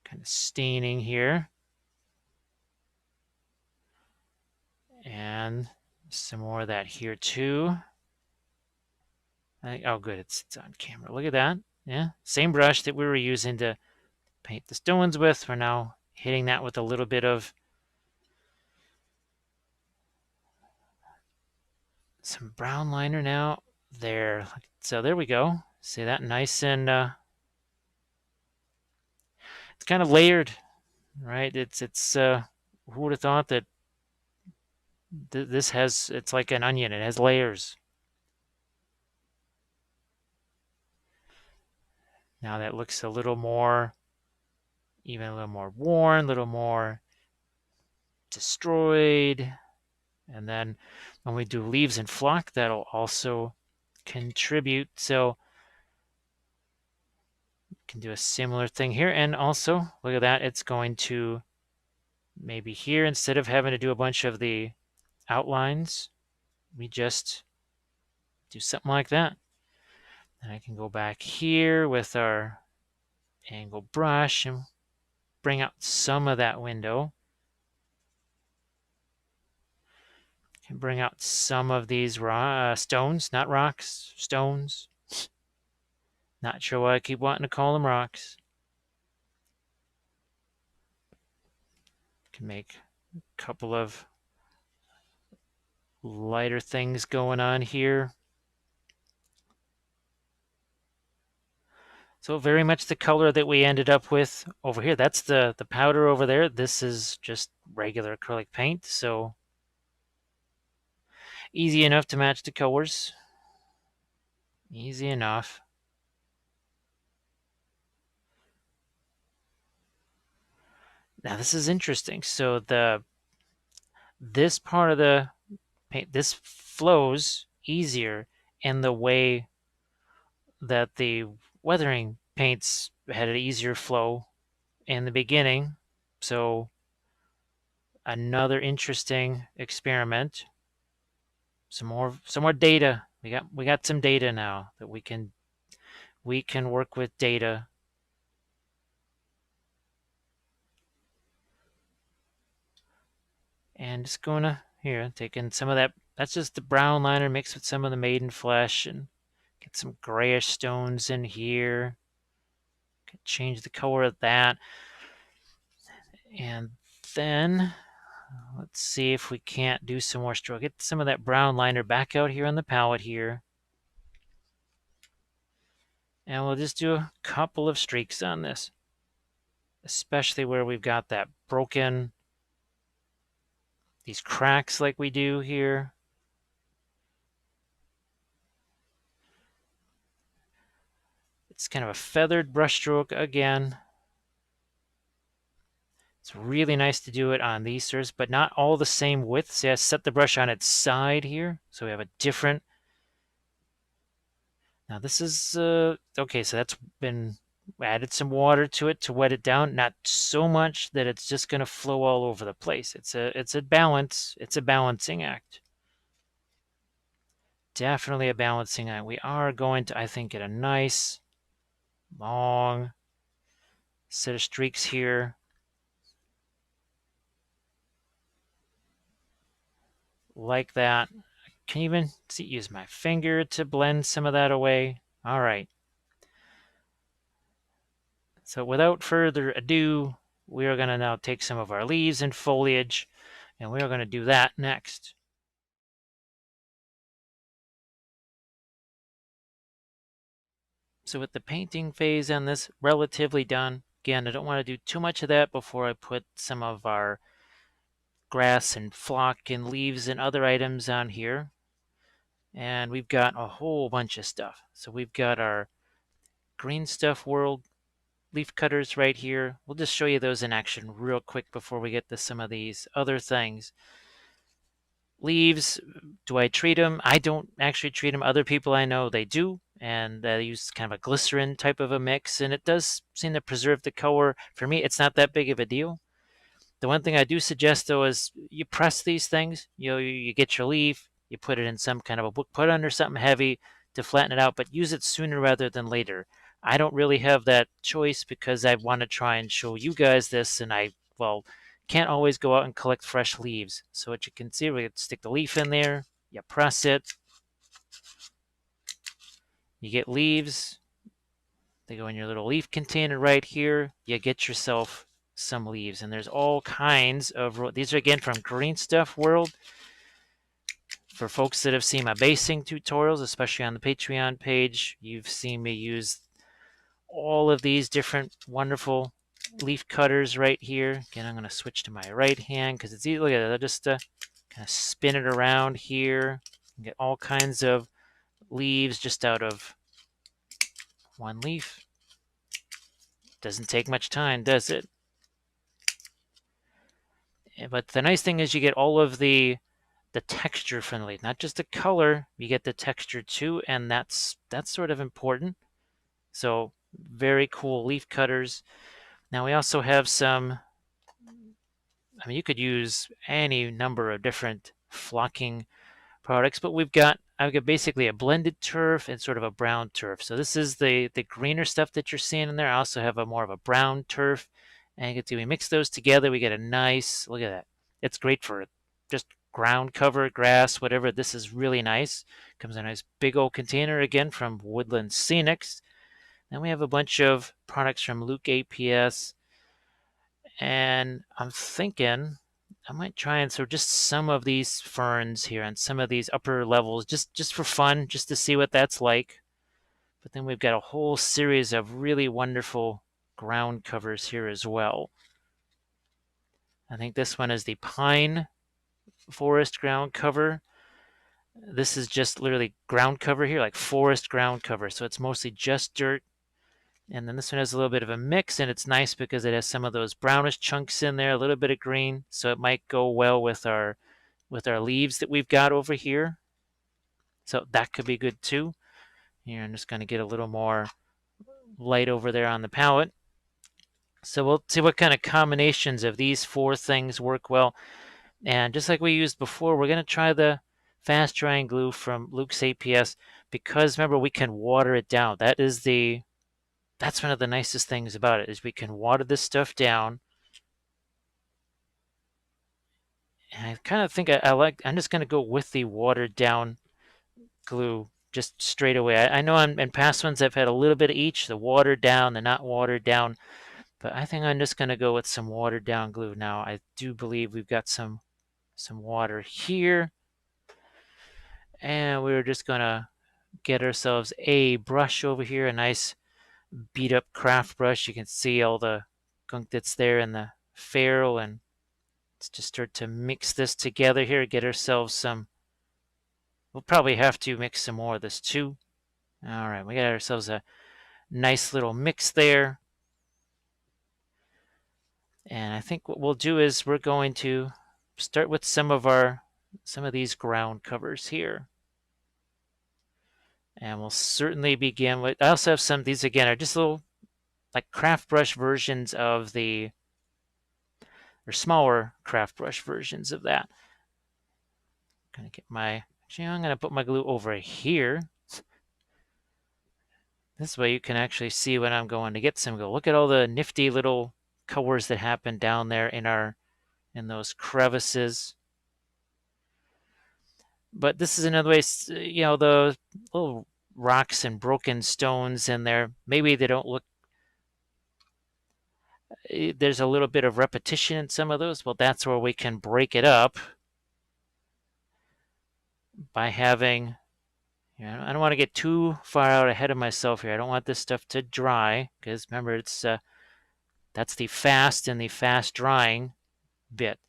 kind of staining here. And some more of that here too. Oh, good, it's on camera. Look at that. Yeah, same brush that we were using to paint the stones with. We're now hitting that with a little bit of some brown liner now. There. So there we go. See that nice and it's kind of layered, right? It's who would have thought that this has, it's like an onion. It has layers. Now that looks a little more, even a little more worn, a little more destroyed. And then when we do leaves and flock, that'll also contribute. So we can do a similar thing here. And also, look at that, it's going to maybe here, instead of having to do a bunch of the outlines, we just do something like that. And I can go back here with our angle brush and bring out some of that window. Can bring out some of these stones, not rocks, stones. Not sure why I keep wanting to call them rocks. Can make a couple of lighter things going on here. So very much the color that we ended up with over here. That's the powder over there. This is just regular acrylic paint, so easy enough to match the colors. Easy enough. Now this is interesting. So this part of the paint, this flows easier in the way that the weathering paints had an easier flow in the beginning. So another interesting experiment. Some more data. We got some data now that we can work with data. And just going to here, taking some of that. That's just the brown liner mixed with some of the maiden flesh, and get some grayish stones in here. Change the color of that. And then let's see if we can't do some more stroke. Get some of that brown liner back out here on the palette here. And we'll just do a couple of streaks on this, especially where we've got that broken, these cracks like we do here. It's kind of a feathered brush stroke again. It's really nice to do it on these surfaces, but not all the same width. See, I set the brush on its side here, so we have a different. Now this is okay, so that's been Added some water to it to wet it down, not so much that it's just going to flow all over the place. It's a balance. It's a balancing act. Definitely a balancing act. We are going to, I think, get a nice long set of streaks here, like that. Can even see, use my finger to blend some of that away. All right. So without further ado, we are going to now take some of our leaves and foliage, and we are going to do that next. So with the painting phase on this relatively done, again, I don't want to do too much of that before I put some of our grass and flock and leaves and other items on here. And we've got a whole bunch of stuff. So we've got our green stuff world leaf cutters right here. We'll just show you those in action real quick before we get to some of these other things. Leaves, do I treat them? I don't actually treat them. Other people I know, they do, and they use kind of a glycerin type of a mix, and it does seem to preserve the color. For me, it's not that big of a deal. The one thing I do suggest, though, is you press these things. You get your leaf, you put it in some kind of a book, put it under something heavy to flatten it out, but use it sooner rather than later. I don't really have that choice because I want to try and show you guys this, and well, can't always go out and collect fresh leaves. So what you can see, we stick the leaf in there, you press it, you get leaves. They go in your little leaf container right here. You get yourself some leaves, and there's all kinds of, these are again from Green Stuff World. For folks that have seen my basing tutorials, especially on the Patreon page, you've seen me use all of these different wonderful leaf cutters right here. Again, I'm going to switch to my right hand because it's easy. Look at it. I just kind of spin it around here and get all kinds of leaves just out of one leaf. Doesn't take much time, does it? But the nice thing is you get all of the texture from the leaf, not just the color. You get the texture too, and that's sort of important. So very cool leaf cutters. Now we also have some, I mean, you could use any number of different flocking products, but I've got basically a blended turf and sort of a brown turf. So this is the greener stuff that you're seeing in there. I also have a more of a brown turf, and you can see we mix those together. We get a nice, look at that. It's great for just ground cover, grass, whatever. This is really nice. Comes in a nice big old container again from Woodland Scenics. Then we have a bunch of products from Luke APS, and I'm thinking I might try and sort just some of these ferns here and some of these upper levels, just for fun, just to see what that's like. But then we've got a whole series of really wonderful ground covers here as well. I think this one is the pine forest ground cover. This is just literally ground cover here, like forest ground cover. So it's mostly just dirt. And then this one has a little bit of a mix, and it's nice because it has some of those brownish chunks in there, a little bit of green. So it might go well with our leaves that we've got over here. So that could be good too. Here, I'm just going to get a little more light over there on the palette. So we'll see what kind of combinations of these four things work well. And just like we used before, we're going to try the fast drying glue from Luke's APS because remember, we can water it down. That's one of the nicest things about it is we can water this stuff down. And I kind of think I'm just going to go with the watered down glue just straight away. I know in past ones I've had a little bit of each, the watered down, the not watered down, but I think I'm just going to go with some watered down glue. Now I do believe we've got some water here, and we're just going to get ourselves a brush over here, a nice beat up craft brush. You can see all the gunk that's there in the ferrule, and let's just start to mix this together here, get ourselves some. We'll probably have to mix some more of this too. All right, we got ourselves a nice little mix there. And I think what we'll do is we're going to start with some of these ground covers here. And we'll certainly begin with, I also have some of these again are just little like craft brush versions of the, or smaller craft brush versions of that. Gonna get my, actually I'm gonna put my glue over here. This way you can actually see when I'm going to get some glue. Look at all the nifty little colors that happen down there in those crevices. But this is another way, the little rocks and broken stones in there, maybe they don't look, there's a little bit of repetition in some of those. Well, that's where we can break it up by having, I don't want to get too far out ahead of myself here. I don't want this stuff to dry, because remember, that's the fast and the fast drying bit.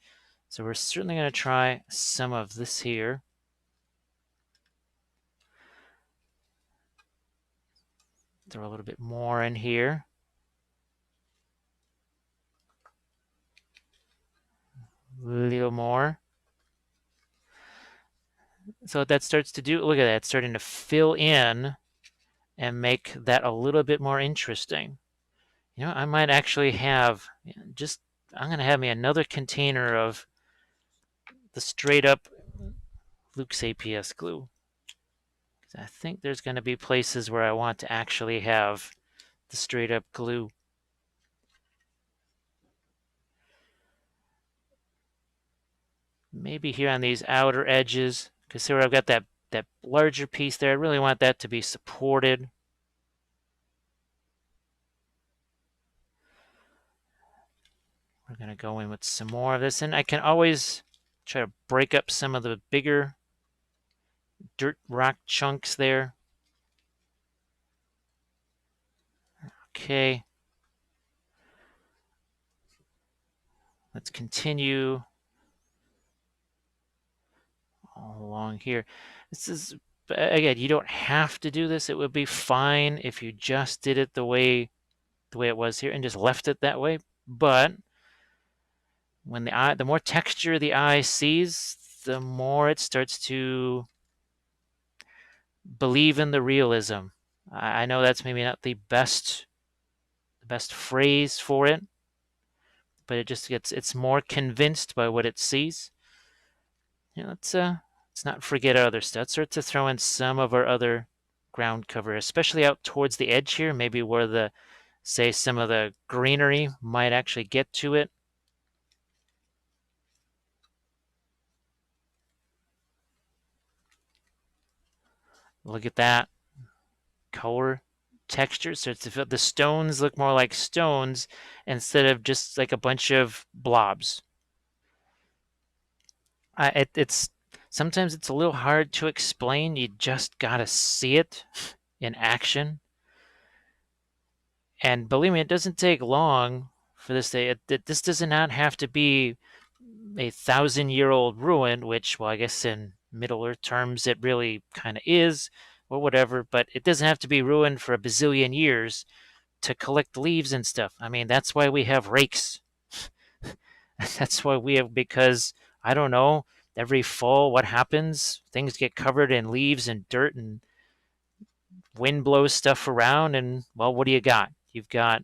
So we're certainly going to try some of this here. Throw a little bit more in here. A little more. So what that starts to do, look at that, it's starting to fill in and make that a little bit more interesting. I might actually have I'm going to have me another container of the straight up Luke's APS glue. I think there's going to be places where I want to actually have the straight up glue. Maybe here on these outer edges, because see where I've got that larger piece there. I really want that to be supported. We're going to go in with some more of this, and I can always try to break up some of the bigger dirt rock chunks there. Okay. Let's continue all along here. This is, again, you don't have to do this. It would be fine if you just did it the way it was here and just left it that way. But when the more texture the eye sees, the more it starts to believe in the realism. I know that's maybe not the best phrase for it, but it's more convinced by what it sees. Let's not forget our other stuff. Let's start to throw in some of our other ground cover, especially out towards the edge here, maybe where say some of the greenery might actually get to it. Look at that color texture. So the stones look more like stones instead of just like a bunch of blobs. It's sometimes it's a little hard to explain. You just gotta see it in action. And believe me, it doesn't take long for this to. This does not have to be a 1,000-year-old ruin, which, well, I guess in Middle Earth terms, it really kind of is, or whatever. But it doesn't have to be ruined for a bazillion years to collect leaves and stuff. I mean, that's why we have rakes. That's why we have, because I don't know, every fall, what happens? Things get covered in leaves and dirt, and wind blows stuff around, and well, what do you got? You've got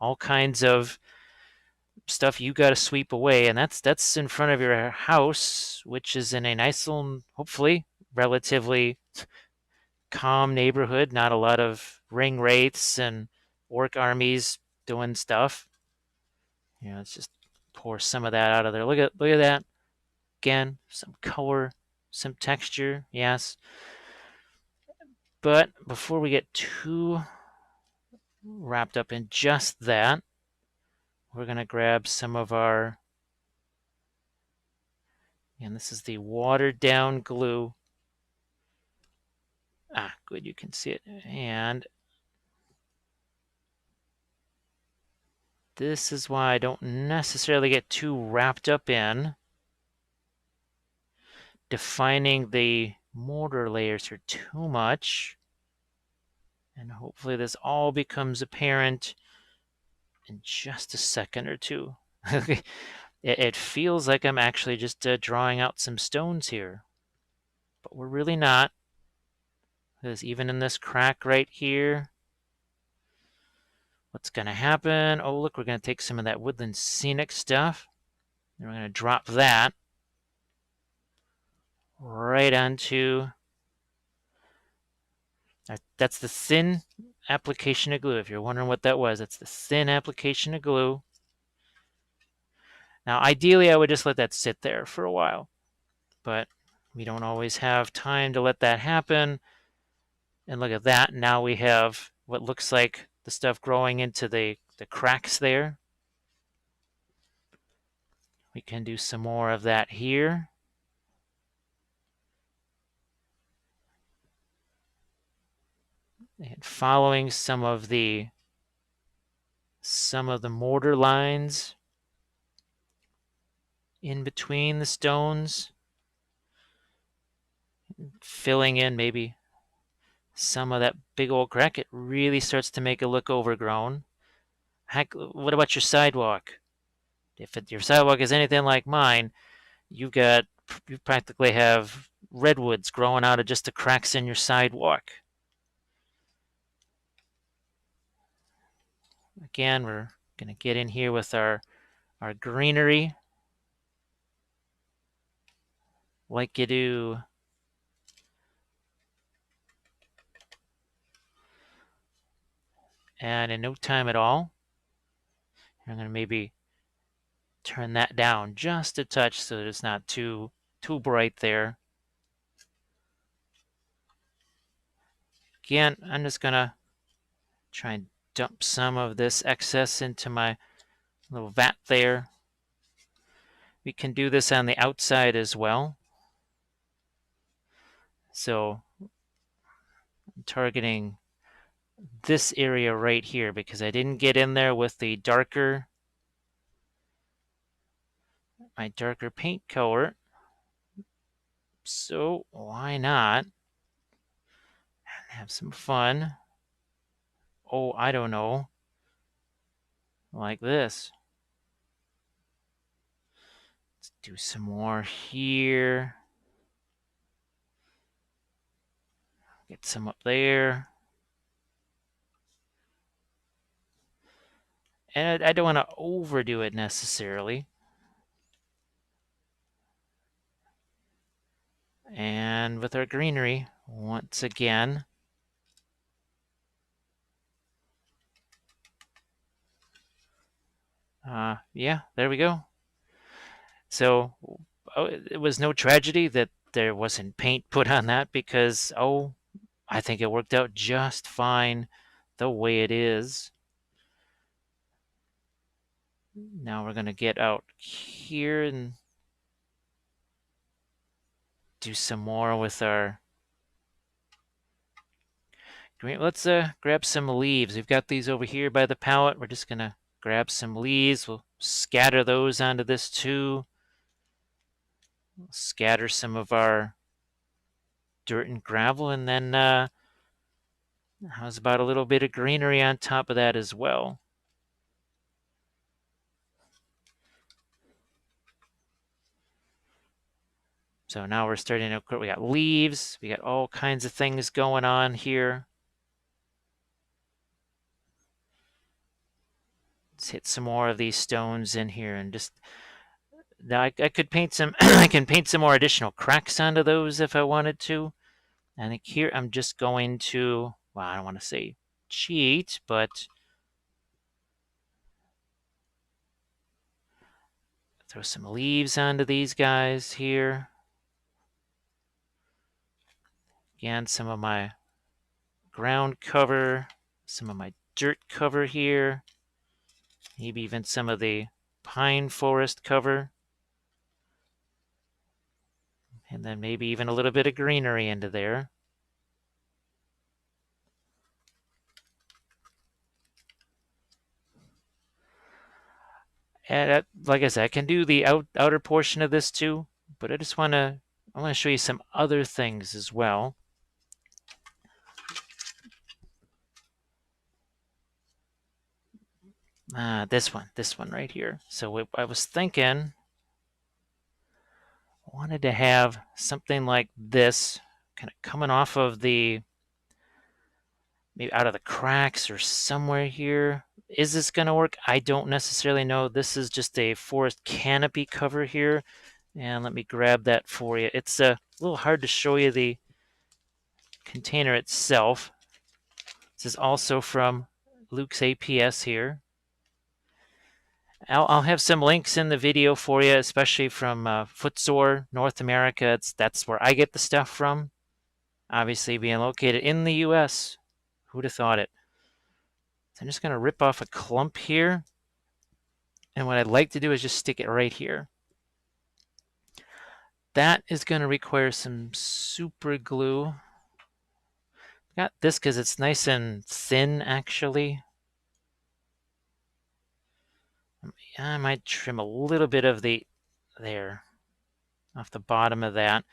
all kinds of stuff you got to sweep away, and that's in front of your house, which is in a nice little, hopefully relatively calm neighborhood. Not a lot of ring wraiths and orc armies doing stuff. Let's just pour some of that out of there. Look at that. Again, some color, some texture, yes. But before we get too wrapped up in just that, we're going to grab some of our, and this is the watered down glue. Good, you can see it. And this is why I don't necessarily get too wrapped up in defining the mortar layers here too much. And hopefully this all becomes apparent in just a second or two. It feels like I'm actually just drawing out some stones here, but we're really not. Because even in this crack right here, what's going to happen? Oh, look, we're going to take some of that woodland scenic stuff. And we're going to drop that right onto, that's the thin application of glue. If you're wondering what that was, that's the thin application of glue. Now, ideally, I would just let that sit there for a while, but we don't always have time to let that happen. And look at that. Now we have what looks like the stuff growing into the cracks there. We can do some more of that here. And following some of the mortar lines in between the stones, filling in maybe some of that big old crack. It really starts to make it look overgrown. Heck, what about your sidewalk? If your sidewalk is anything like mine, you practically have redwoods growing out of just the cracks in your sidewalk. Again, we're going to get in here with our greenery, like you do. And in no time at all, I'm going to maybe turn that down just a touch so that it's not too bright there. Again, I'm just going to try and dump some of this excess into my little vat there. We can do this on the outside as well. So I'm targeting this area right here because I didn't get in there with the my darker paint color. So why not have some fun? Oh, I don't know. Like this. Let's do some more here. Get some up there. And I don't want to overdo it necessarily. And with our greenery, once again, yeah, there we go. So it was no tragedy that there wasn't paint put on that because, I think it worked out just fine the way it is. Now we're going to get out here and do some more with our green. Let's grab some leaves. We've got these over here by the palette. We're just going to grab some leaves. We'll scatter those onto this too. We'll scatter some of our dirt and gravel, and then how's about a little bit of greenery on top of that as well? So now we're starting to, we got leaves, we got all kinds of things going on here. Let's hit some more of these stones in here and just, now I could paint some, I can paint some more additional cracks onto those if I wanted to. I think here I'm just going to, well, I don't want to say cheat, but throw some leaves onto these guys here. Again, some of my ground cover, some of my dirt cover here, maybe even some of the pine forest cover, and then maybe even a little bit of greenery into there. And like I said, I can do the outer portion of this too, but I want to show you some other things as well. This one right here. So I was thinking, I wanted to have something like this kind of coming off of maybe out of the cracks or somewhere here. Is this going to work? I don't necessarily know. This is just a forest canopy cover here. And let me grab that for you. It's a little hard to show you the container itself. This is also from Luke's APS here. I'll have some links in the video for you, especially from Footsore, North America. That's where I get the stuff from. Obviously, being located in the US. Who'd have thought it? So I'm just going to rip off a clump here. And what I'd like to do is just stick it right here. That is going to require some super glue. Got this because it's nice and thin, actually. I might trim a little bit of there, off the bottom of that.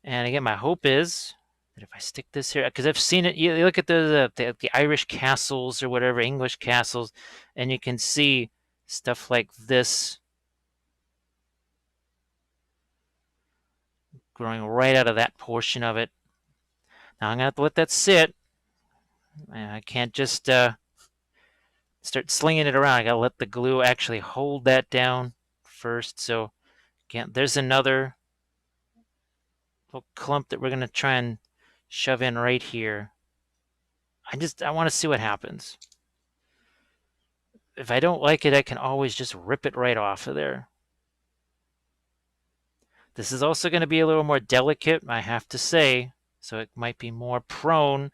And again, my hope is that if I stick this here, because I've seen it, you look at the Irish castles or whatever, English castles, and you can see stuff like this growing right out of that portion of it. Now I'm going to have to let that sit. I can't just start slinging it around. I got to let the glue actually hold that down first. So again, there's another little clump that we're going to try and shove in right here. I want to see what happens. If I don't like it, I can always just rip it right off of there. This is also going to be a little more delicate, I have to say, so it might be more prone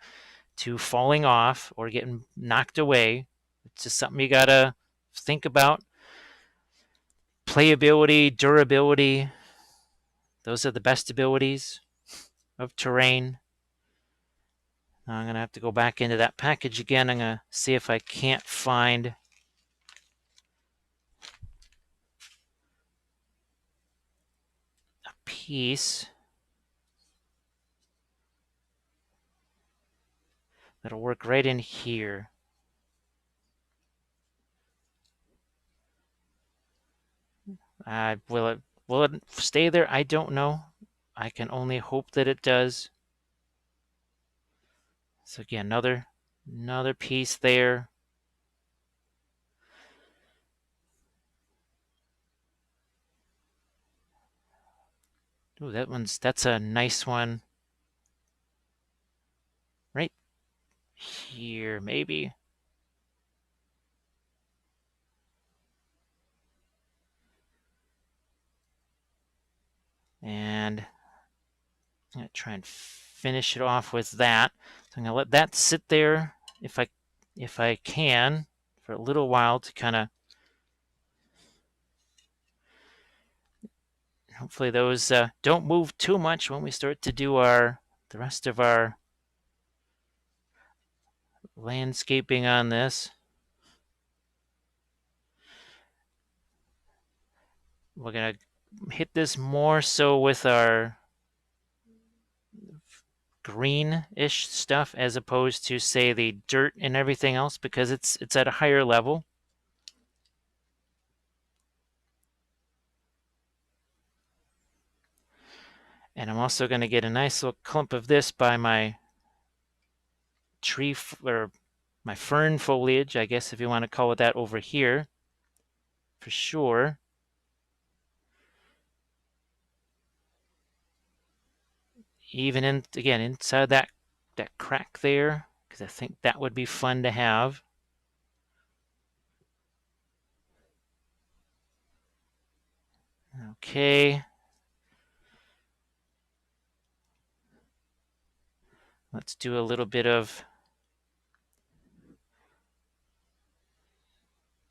to falling off or getting knocked away. It's just something you got to think about. Playability, durability, those are the best abilities of terrain. Now I'm going to have to go back into that package again. I'm going to see if I can't find a piece that'll work right in here. Will it stay there? I don't know. I can only hope that it does. So again, another piece there. Ooh, that's a nice one. Right here, maybe. And I'm going to try and finish it off with that. So I'm going to let that sit there if I can for a little while to kind of hopefully those don't move too much when we start to do the rest of our landscaping on this. We're going to hit this more so with our greenish stuff as opposed to, say, the dirt and everything else because it's at a higher level. And I'm also going to get a nice little clump of this by my tree or my fern foliage, I guess if you want to call it that, over here for sure. Even again inside that crack there, because I think that would be fun to have. Okay. Let's do a little bit of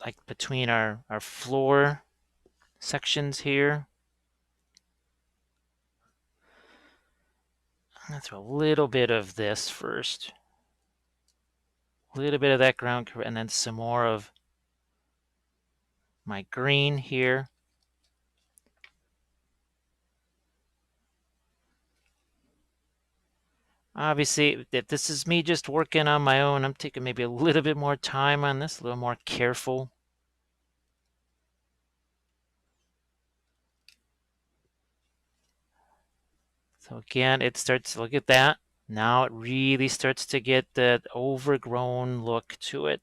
like between our floor sections here. I'm going to throw a little bit of this first. A little bit of that ground cover and then some more of my green here. Obviously, if this is me just working on my own, I'm taking maybe a little bit more time on this, a little more careful. So again, it starts, look at that. Now it really starts to get that overgrown look to it.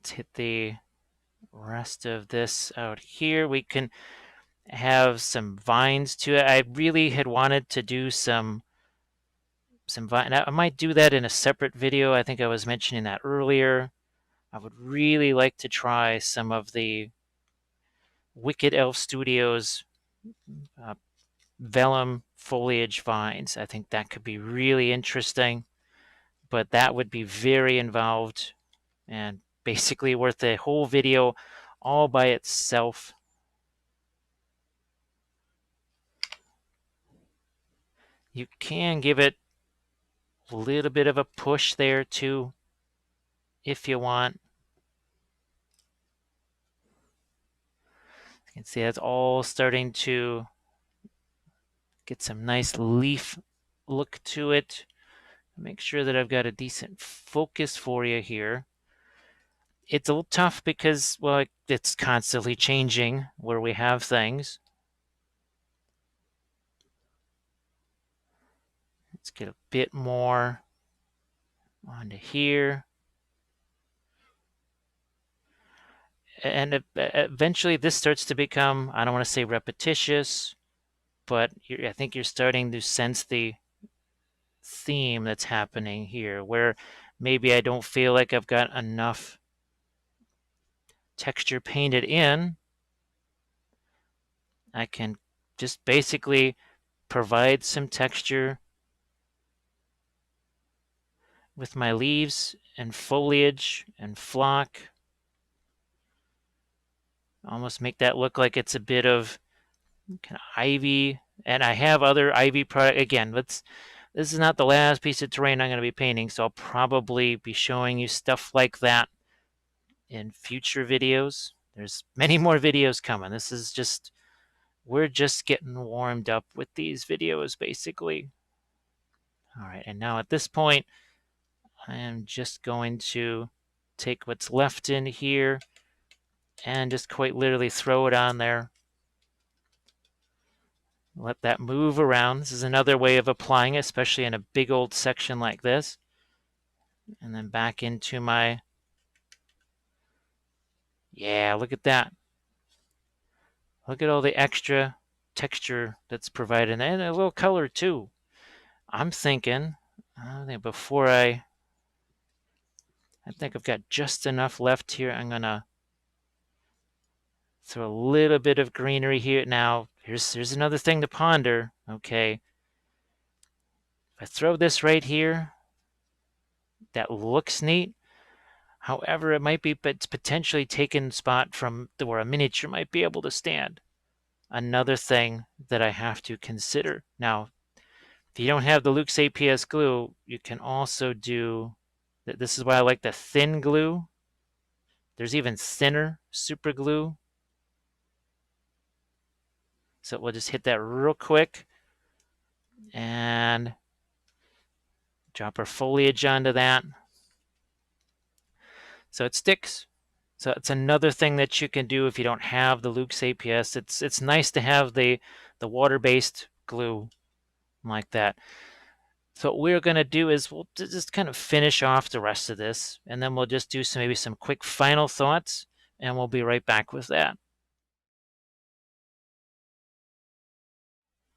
Let's hit the rest of this out here. We can have some vines to it. I really had wanted to do some vine. I might do that in a separate video. I think I was mentioning that earlier. I would really like to try some of the Wicked Elf Studios uh, vellum foliage vines. I think that could be really interesting, but that would be very involved and basically worth a whole video all by itself. You can give it a little bit of a push there too, if you want. You can see that's all starting to get some nice leaf look to it. Make sure that I've got a decent focus for you here. It's a little tough because, well, it's constantly changing where we have things. Let's get a bit more onto here. And eventually this starts to become, I don't want to say repetitious, but I think you're starting to sense the theme that's happening here, where maybe I don't feel like I've got enough texture painted in. I can just basically provide some texture with my leaves and foliage and flock. Almost make that look like it's a bit of kind of ivy. And I have other ivy product. Again, this is not the last piece of terrain I'm going to be painting, so I'll probably be showing you stuff like that in future videos. There's many more videos coming. This is just, we're just getting warmed up with these videos, basically. All right, and now at this point, I am just going to take what's left in here and just quite literally throw it on there. Let that move around. This is another way of applying it, especially in a big old section like this. And then back into my, yeah, look at that. Look at all the extra texture that's provided, and a little color too. I'm thinking, before I think I've got just enough left here. I'm gonna throw a little bit of greenery here. Now, here's another thing to ponder. Okay, if I throw this right here, that looks neat. However, it might be potentially taken spot from where a miniature might be able to stand. Another thing that I have to consider. Now, if you don't have the Luxe APS glue, you can also do, this is why I like the thin glue. There's even thinner super glue. So we'll just hit that real quick and drop our foliage onto that. So it sticks. So it's another thing that you can do if you don't have the Luxe APS. It's nice to have the water-based glue like that. So what we're going to do is we'll just kind of finish off the rest of this, and then we'll just do maybe some quick final thoughts, and we'll be right back with that.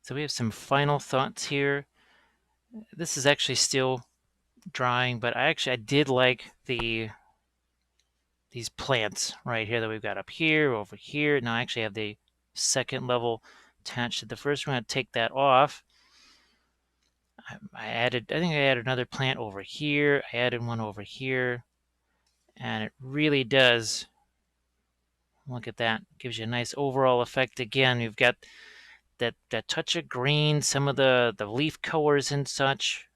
So we have some final thoughts here. This is actually still drying, but I did like these plants right here that we've got up here, over here. Now I actually have the second level attached to the first one. I'm going to take that off. I think I added another plant over here. I added one over here, and it really does, look at that, gives you a nice overall effect. Again, you've got that touch of green, some of the leaf colors and such.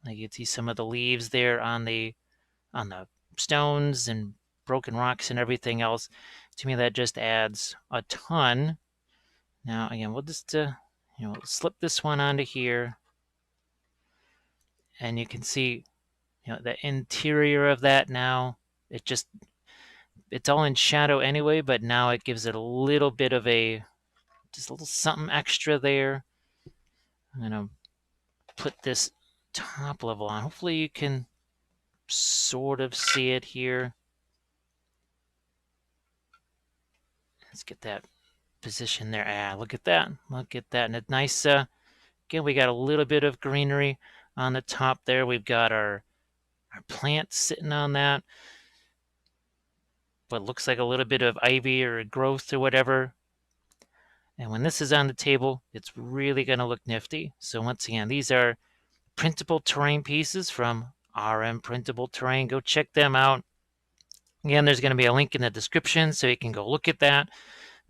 Like you can see some of the leaves there on the stones and broken rocks and everything else. To me, that just adds a ton. Now, again, we'll just slip this one onto here, and you can see, the interior of that now. It's all in shadow anyway, but now it gives it a little bit of just a little something extra there. I'm gonna put this top level on. Hopefully you can sort of see it here. Let's get that position there. Look at that. Look at that. And a nice, again, we got a little bit of greenery on the top there. We've got our plants sitting on that. What looks like a little bit of ivy or growth or whatever. And when this is on the table, it's really going to look nifty. So once again, these are printable terrain pieces from RM Printable Terrain. Go check them out. Again, there's going to be a link in the description so you can go look at that.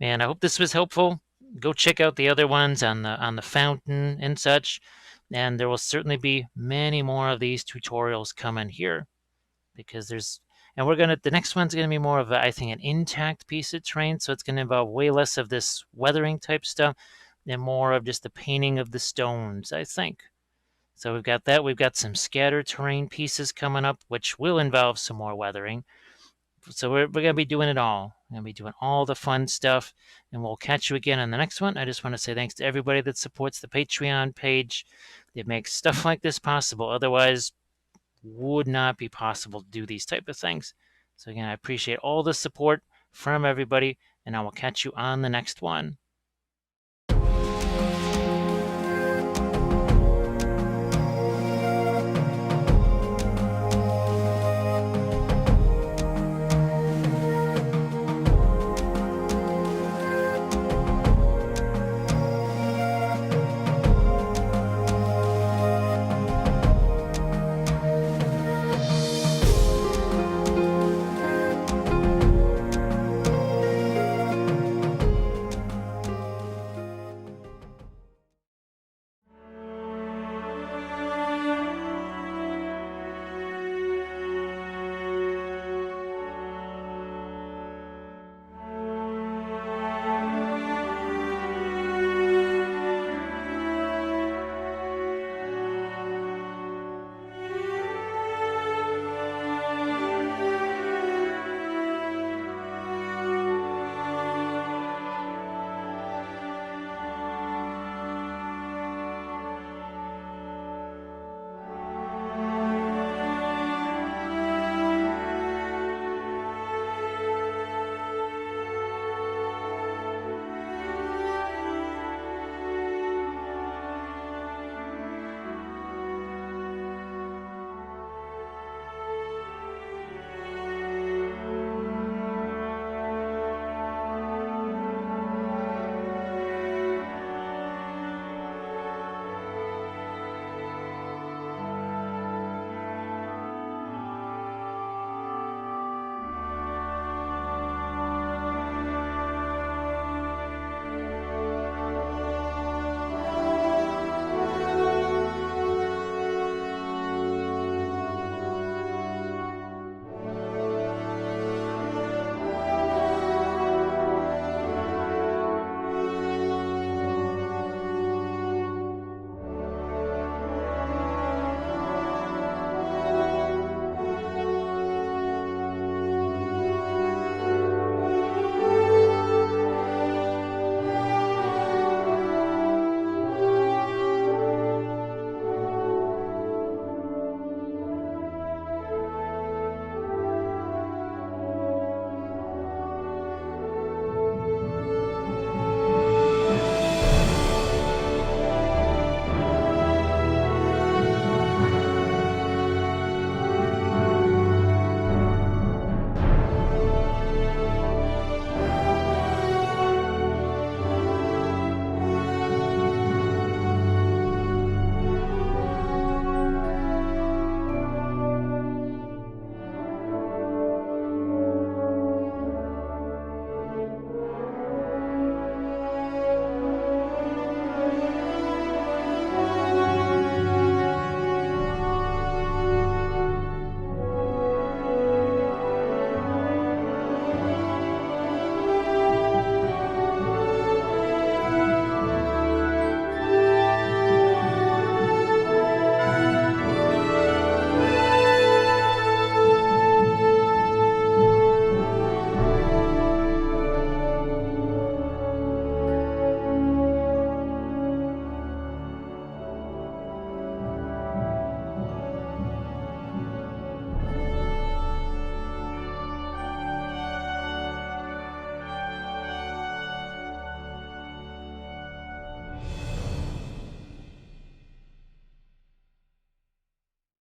And I hope this was helpful. Go check out the other ones on the fountain and such. And there will certainly be many more of these tutorials coming here, because the next one's gonna be more of I think an intact piece of terrain, so it's gonna involve way less of this weathering type stuff and more of just the painting of the stones, I think. So we've got that. We've got some scattered terrain pieces coming up, which will involve some more weathering. So we're going to be doing it all. We're going to be doing all the fun stuff, and we'll catch you again on the next one. I just want to say thanks to everybody that supports the Patreon page. It makes stuff like this possible. Otherwise, would not be possible to do these type of things. So again, I appreciate all the support from everybody, and I will catch you on the next one.